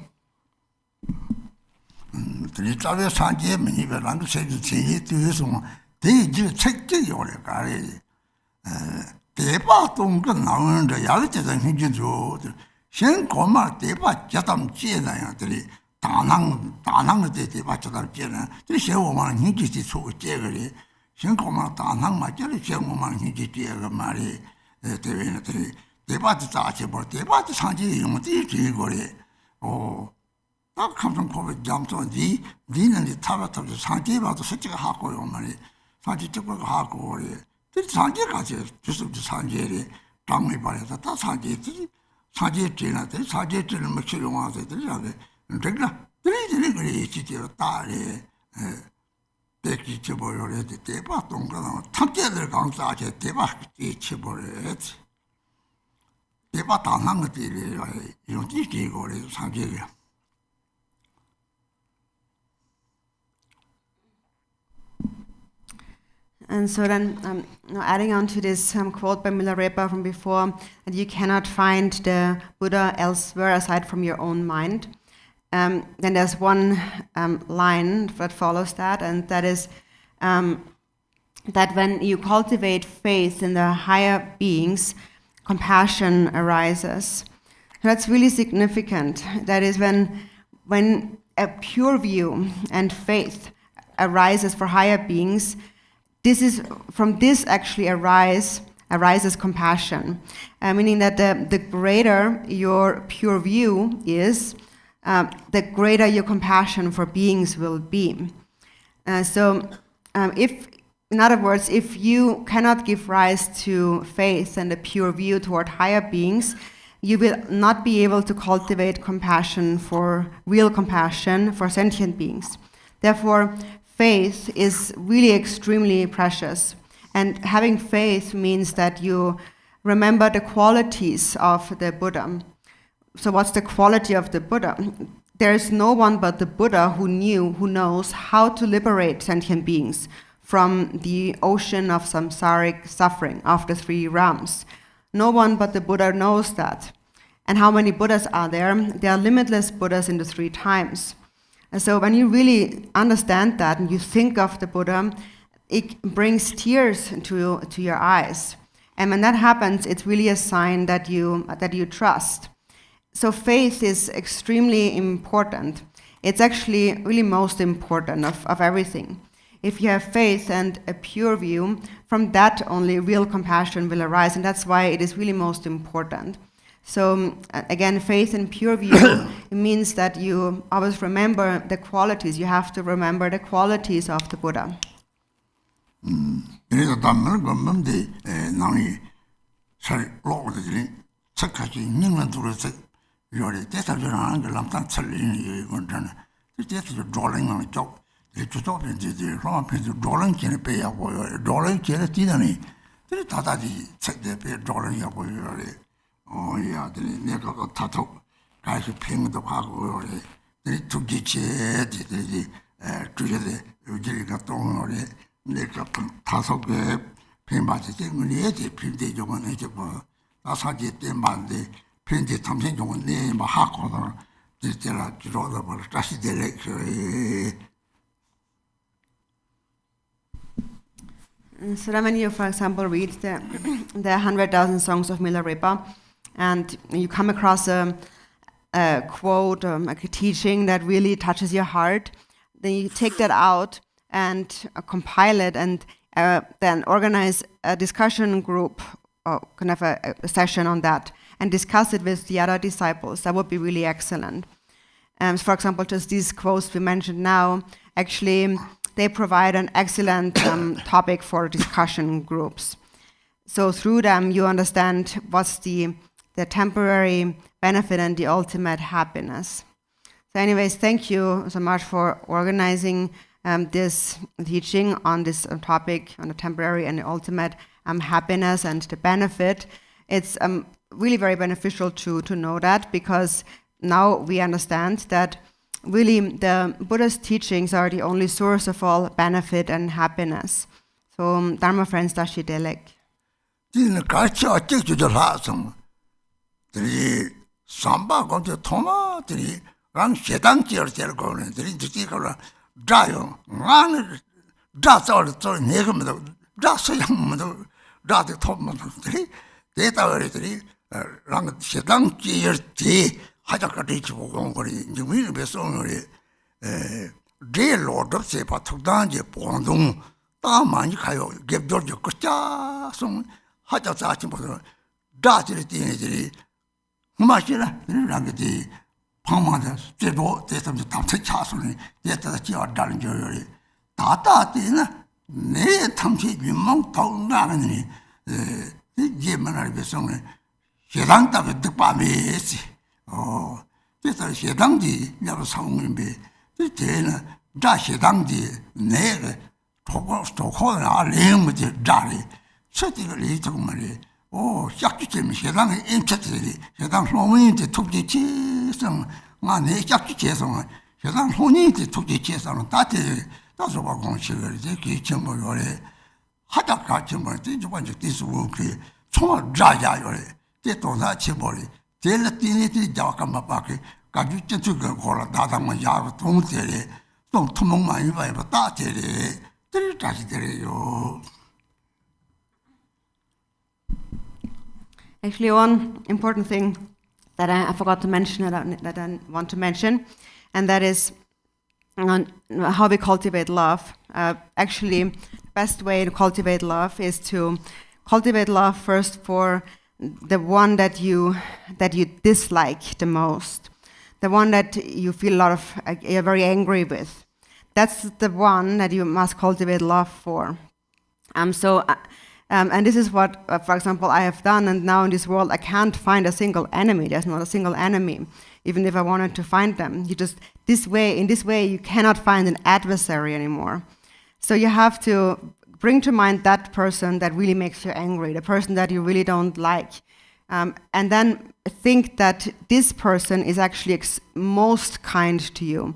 And so then, adding on to this quote by Milarepa from before, that you cannot find the Buddha elsewhere aside from your own mind. Then there's one line that follows that, and that is that when you cultivate faith in the higher beings, compassion arises. That's really significant. That is when a pure view and faith arises for higher beings, from this actually arises compassion, meaning that the greater your pure view is, the greater your compassion for beings will be. In other words, if you cannot give rise to faith and a pure view toward higher beings, you will not be able to cultivate real compassion for sentient beings. Therefore, faith is really extremely precious. And having faith means that you remember the qualities of the Buddha. So what's the quality of the Buddha? There is no one but the Buddha who knows how to liberate sentient beings from the ocean of samsaric suffering of the three realms. No one but the Buddha knows that. And how many Buddhas are there? There are limitless Buddhas in the three times. And so when you really understand that and you think of the Buddha, it brings tears to your eyes. And when that happens, it's really a sign that you trust. So faith is extremely important. It's actually really most important of everything. If you have faith and a pure view, from that only real compassion will arise, and that's why it is really most important. So again, faith and pure view, it means that you always remember the qualities. You have to remember the qualities of the Buddha. 그래서 담을 건데 나이 잘 로그들이 착하지 능은 들어서 요리 대사전하는 걸 남탄 철리는 이거는 그때도 조랭을 쪽 주도변 지지 로마편도 조랭기는 빼야 보여 조랭기를 뛰다니 그 다다지 책대에 조랭이야 보여요. 야들이 내가 다톡 가서 평도 하고 이 두기체들이 주제에 여기가 동어리 내가 다섯 개 평바지 때문에 필대 정원 해줘 봐. 아사지 때만데 편지 탐생 정원 내뭐 하고는 진짜라 주로도 뭐 다시 될래 So then when you, for example, read the 100,000 Songs of Milarepa, and you come across a quote, a teaching that really touches your heart, then you take that out and compile it and then organize a discussion group, or kind of a session on that, and discuss it with the other disciples. That would be really excellent. For example, just these quotes we mentioned now, actually, they provide an excellent topic for discussion groups. So through them, you understand what's the temporary benefit and the ultimate happiness. So anyways, thank you so much for organizing this teaching on this topic, on the temporary and the ultimate happiness and the benefit. It's really very beneficial to know that, because now we understand that really the Buddha's teachings are the only source of all benefit and happiness. So Dharma friends, dashi delek. Dine kachi achik juja lasang. Diri samba gongte thoma diri rang shedang jir jir gong diri diri gong drayo ngan dra zao zao nega mado dra soyang mado dra de thoma diri deta wari diri rang shedang jir ji 하자가 되지 보고 거리 이제 배송을 제로 접세파 특단지 봉동 다 많이 가요. 갭돌죠. 그자 송 하자 자침보다 다지를 뛰는들이 뭐마시라 이런게 방마다 제도 대담도 답책 차선이 됐다 지어다는 저리 다다되나 내 탐지 민망 더나가니 이제만을 배송을 세상답에 뜻밤이지 그래서 세당지 내가 상문배 그때는 자 세당지 내가 조고는 알림을 자리 서디를 정말이 짝주점이 세당의 인체들이 세당 소문인데 특지치성 나내 짝주체성 세당 손인데 특지치성은 다들 다소바 공식을 이제 기점을 원래 하다가 치면 진짜 완전 디스고 그 총을 자자요래 제 동사 치버리 제일 띠니티 자와까마 바게 가주 쩨투가 고라 다당만 야로 동대래 좀 투목 많이 봐야 따대래 들 다시 되래요. Actually, one important thing that I forgot to mention that I want to mention, and that is how we cultivate love. Actually, the best way to cultivate love is to cultivate love first for the one that you dislike the most, the one that you feel you're very angry with. That's the one that you must cultivate love for. And this is what, for example, I have done, and now in this world I can't find a single enemy. There's not a single enemy, even if I wanted to find them. In this way, you cannot find an adversary anymore. So you have to bring to mind that person that really makes you angry, the person that you really don't like, and then think that this person is actually most kind to you.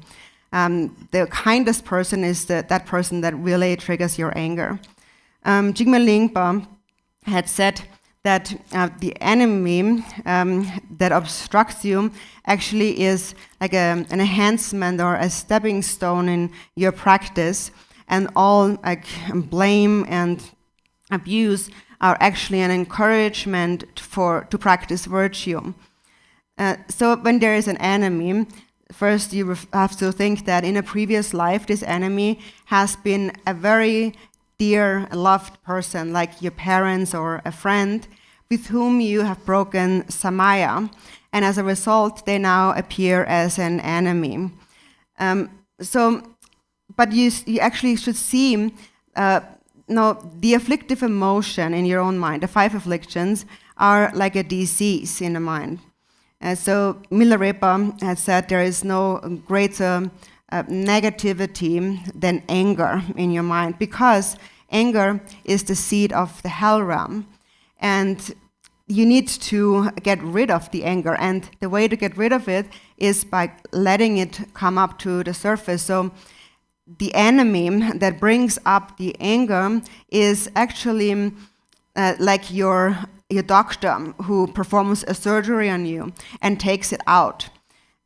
The kindest person is that person that really triggers your anger. Jigme Lingpa had said that the enemy that obstructs you actually is like an enhancement or a stepping stone in your practice, and all like blame and abuse are actually an encouragement to practice virtue. So when there is an enemy, first you have to think that in a previous life this enemy has been a very dear, loved person, like your parents or a friend, with whom you have broken samaya, and as a result, they now appear as an enemy. But you actually should see the afflictive emotion in your own mind. The 5 afflictions are like a disease in the mind. So Milarepa had said there is no greater negativity than anger in your mind, because anger is the seed of the hell realm, and you need to get rid of the anger, and the way to get rid of it is by letting it come up to the surface. So the enemy that brings up the anger is actually like your doctor who performs a surgery on you and takes it out.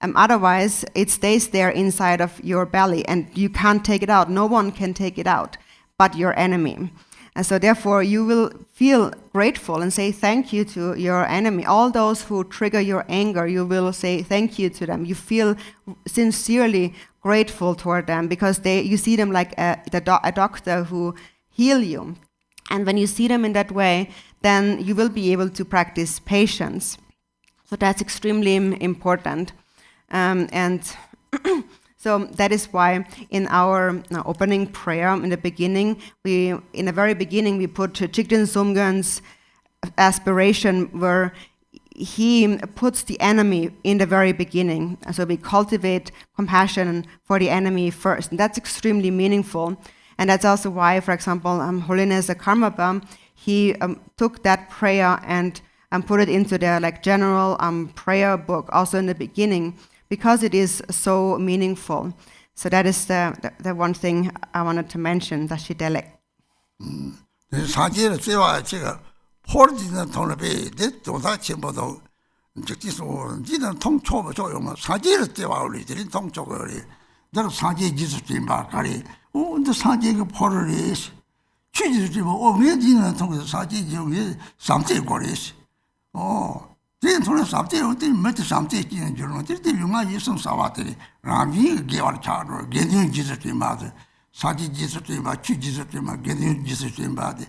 Otherwise, it stays there inside of your belly, and you can't take it out. No one can take it out but your enemy. And so therefore, you will feel grateful and say thank you to your enemy. All those who trigger your anger, you will say thank you to them. You feel sincerely grateful toward them, because you see them like a doctor who heal you. And when you see them in that way, then you will be able to practice patience. So that's extremely important. So that is why in our opening prayer in the very beginning, we put Jigten Sumgön's aspiration, where he puts the enemy in the very beginning. So we cultivate compassion for the enemy first, and that's extremely meaningful. And that's also why, for example, Holiness Karmapa, he took that prayer and put it into their general prayer book, also in the beginning, because it is so meaningful. So that is the one thing I wanted to mention, that she delek. 사실은 제가 폴지는 돈을 내 조사 전부도 즉지소 지는 통초보 조용만 사실은 제가 우리들이 통초거리 내가 사실 지수님 말까리 근데 사실 그 폴을 취지지 뭐 어디는 통해서 사실 저기 삼재거리시 된 돈을 삼재 어디 몇 삼재 끼는 줄은 들들 용아 있음 사와들이 라미 개월 차로 개든 지수님 말도 사실 지수님 말 취지수님 말 개든 지수님 말도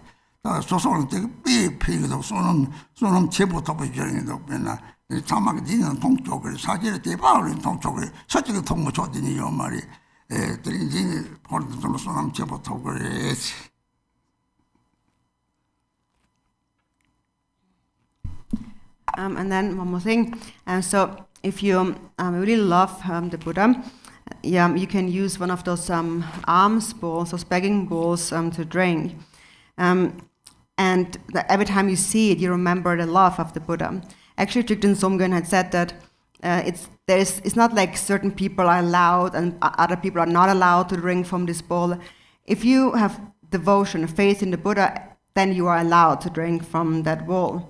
소소는 되게 피기도 소는 제부터 보여주는 거나 참하게 되는 동쪽을 사실에 대바울은 동쪽을 서쪽에 통모 조진이 요 말이 들인지 보는 소는 제부터 그래. And then one more thing. So if you really love the Buddha, you can use one of those alms bowls, those begging bowls to drink. And every time you see it, you remember the love of the Buddha. Actually, Jigten Somgön had said that it's not like certain people are allowed and other people are not allowed to drink from this bowl. If you have devotion, faith in the Buddha, then you are allowed to drink from that bowl.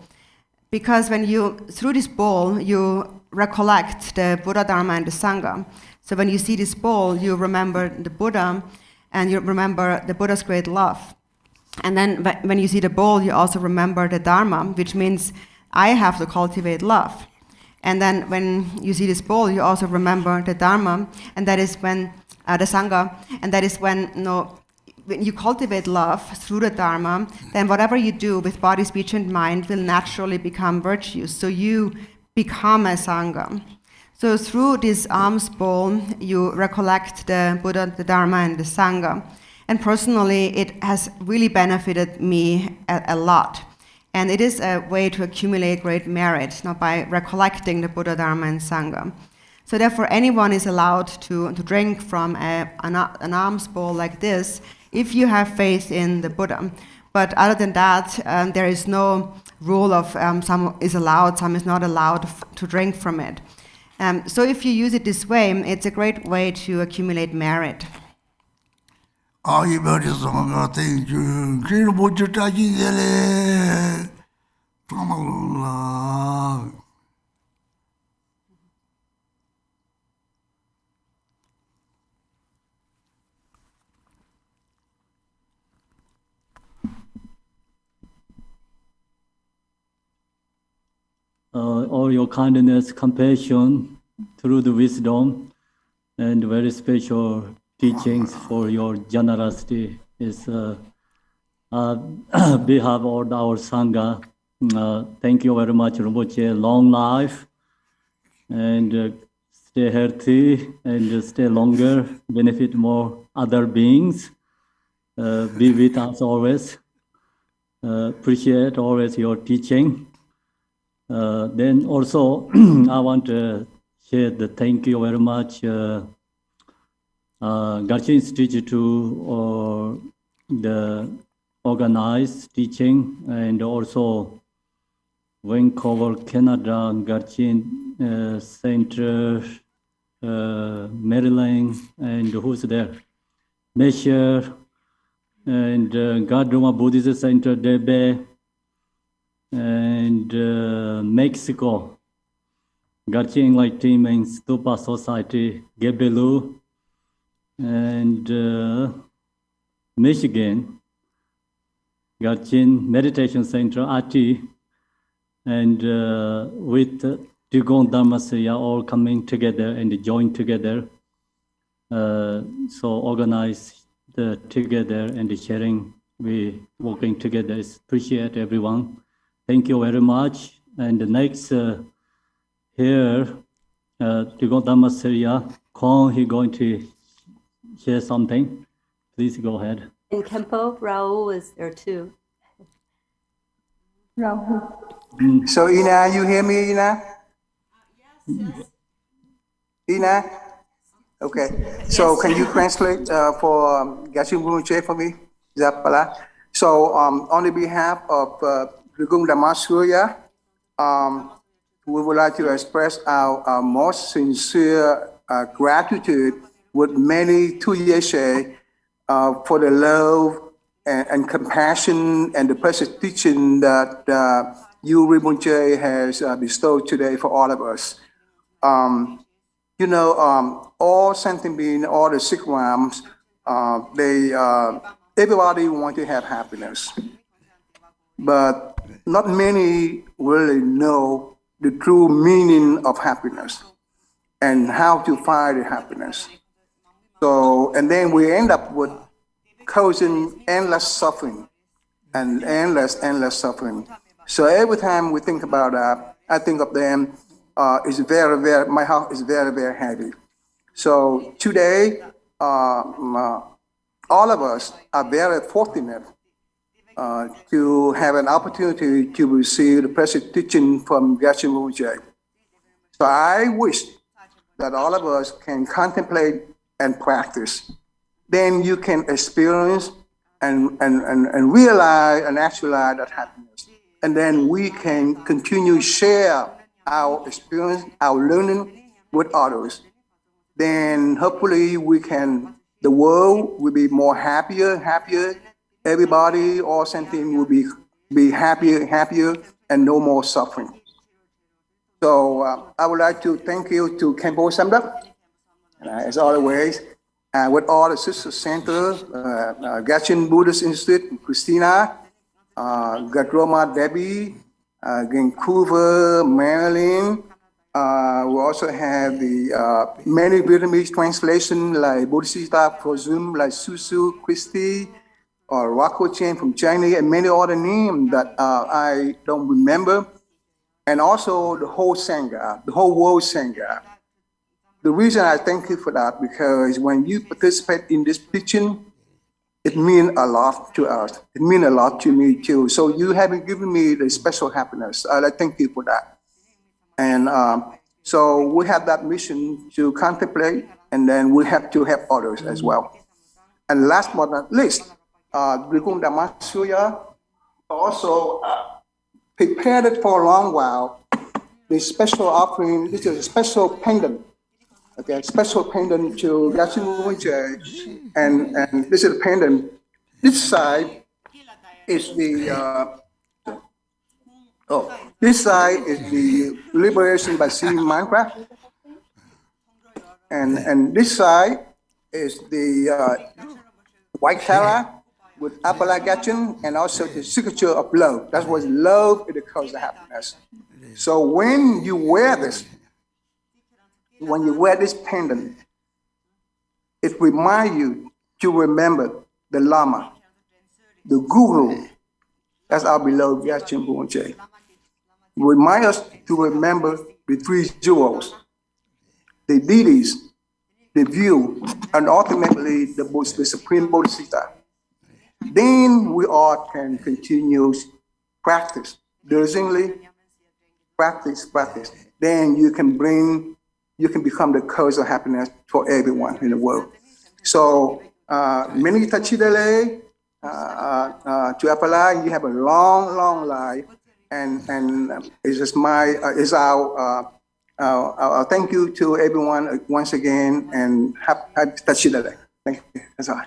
Because when you, through this bowl, you recollect the Buddha, Dharma, and the Sangha. So when you see this bowl, you remember the Buddha, and you remember the Buddha's great love. And then when you see the bowl, you also remember the Dharma, which means I have to cultivate love. And then when you see this bowl, you also remember the Dharma, and that is when the Sangha, and that is when when you cultivate love through the Dharma, then whatever you do with body, speech, and mind will naturally become virtues. So you become a Sangha. So through this alms bowl, you recollect the Buddha, the Dharma, and the Sangha. And personally, it has really benefited me a lot. And it is a way to accumulate great merit, by recollecting the Buddha, Dharma, and Sangha. So therefore, anyone is allowed to drink from an alms bowl like this if you have faith in the Buddha. But other than that, there is no rule of some is allowed, some is not allowed to drink from it. So if you use it this way, it's a great way to accumulate merit. All your kindness, compassion, through the wisdom, and very special teachings for your generosity is behalf of our Sangha. Thank you very much, Rinpoche. Long life, and stay healthy, and stay longer, benefit more other beings. Be with us always. Appreciate always your teaching. Then also, I want to share the thank you very much, Garchen Institute to the organized teaching, and also Vancouver, Canada, Garchen Center, Maryland, and who's there? Mesher, and Gardruma Buddhist Center, Debe, and Mexico, Garchen Enlightenment Stupa Society, Gebelu, and Michigan, Garchen Meditation Center, Ati, and with Drikung Dharma Surya all coming together and join together. So organize together and sharing, we working together. Appreciate everyone. Thank you very much. And the next here, Drikung Dharma Surya, Kong, he's going to share something. Please go ahead. In Kempo, Raul is there too. Rahul. So Ina, you hear me, Ina? Yes. Ina? Okay. So can you translate for Garchen Rinpoche for me? Zapala. So on the behalf of Drikung Dharma Surya, we would like to express our most sincere gratitude with many Tuyeshe for the love and compassion and the precious teaching that you, Rinpoche, has bestowed today for all of us. All sentient beings, all the sick realms, everybody wants to have happiness. But not many really know the true meaning of happiness and how to find the happiness. So, and then we end up with causing endless suffering and endless suffering. So every time we think about that, I think of them, it's very, very, my heart is very, very heavy. So today, all of us are very fortunate to have an opportunity to receive the precious teaching from Garchen Rinpoche. So I wish that all of us can contemplate and practice. Then you can experience and realize and actualize that happiness. And then we can continue to share our experience, our learning with others. Then hopefully the world will be more happier, everybody, all sentient will be happier, and no more suffering. So I would like to thank you to Kempo Samdak, as always, with all the sister centers, Garchen Buddhist Institute, Christina, Gadroma Debbie, Vancouver, Maryland. We also have the many Vietnamese translation like Bodhisattva for Zoom, like Susu, Christy, or Rocco Chen from China, and many other names that I don't remember. And also the whole Sangha, the whole world Sangha. The reason I thank you for that, because when you participate in this teaching, it means a lot to us. It means a lot to me too. So you haven't given me the special happiness. I thank you for that. And so we have that mission to contemplate, and then we have to help others as well. And last but not least, Drikung Dhamma Surya also prepared it for a long while. The special offering, this is a special pendant. Okay, special pendant to Garchen Rinpoche, and this is a pendant. This side is the this side is the liberation by seeing Minecraft, and this side is the white Tara with Apala Garchen, and also the signature of love. That was love is the cause of happiness. So when you wear this. When you wear this pendant, it reminds you to remember the Lama, the Guru, that's our beloved Garchen Rinpoche. Remind us to remember the three jewels, the deities, the view, and ultimately the Supreme Bodhisattva. Then we all can continue practice, diligently practice. Then you can become the cause of happiness for everyone in the world. So, many tachidale, to Apala, you have a long life, and it's just it's our thank you to everyone once again, and happy tachidale. Thank you. That's all.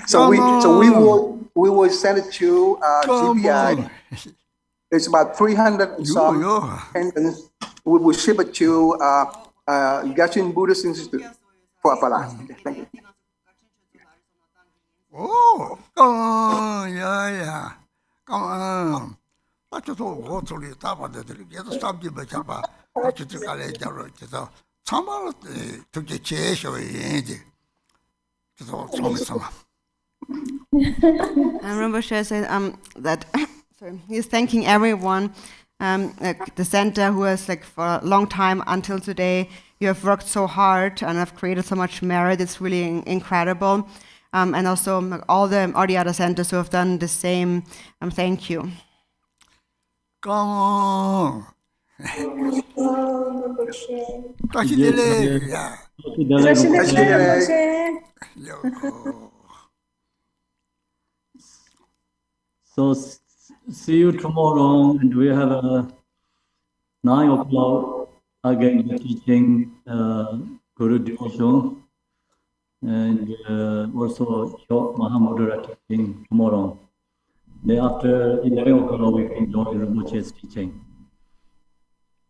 So we will send it to GPI. It's about 300 and some, and we will ship it to Garchen Buddhist Institute for Apala. Okay, thank you. Oh, come on, yeah. Come on. That's just all what's on the top of the get stop you, but what you took a later. So, some of the took a chase or anything. So, Rinpoche said that sorry, he's thanking everyone, like the center who has like for a long time until today. You have worked so hard and have created so much merit. It's really incredible. And also all the other centers who have done the same. Thank you. Come on. So see you tomorrow, and we have a 9 o'clock again teaching Guru devotion, and also short Mahamudra teaching tomorrow. Then after 11 o'clock we can join Rinpoche's teaching.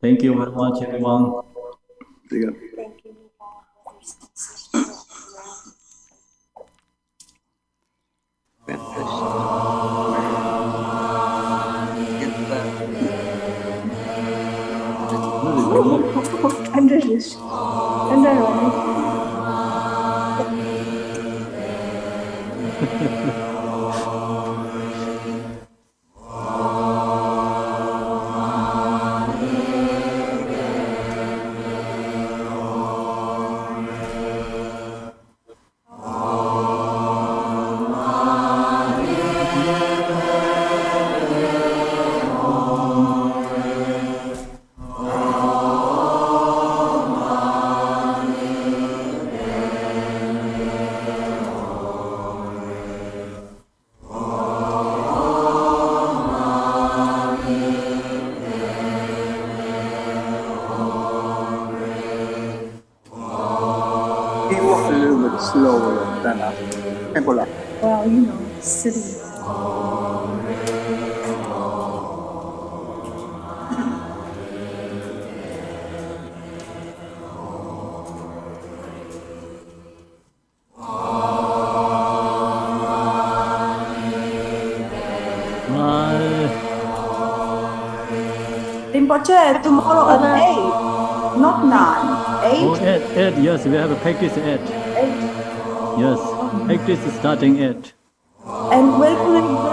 Thank you very much, everyone. Thank you. He walked a little bit slower than us. Temporal. well, you know, sitting. Rinpoche, tomorrow at 8, not 9. 8? Oh, 8, yes, we have a practice 8. 8. Yes, practice starting 8. And when will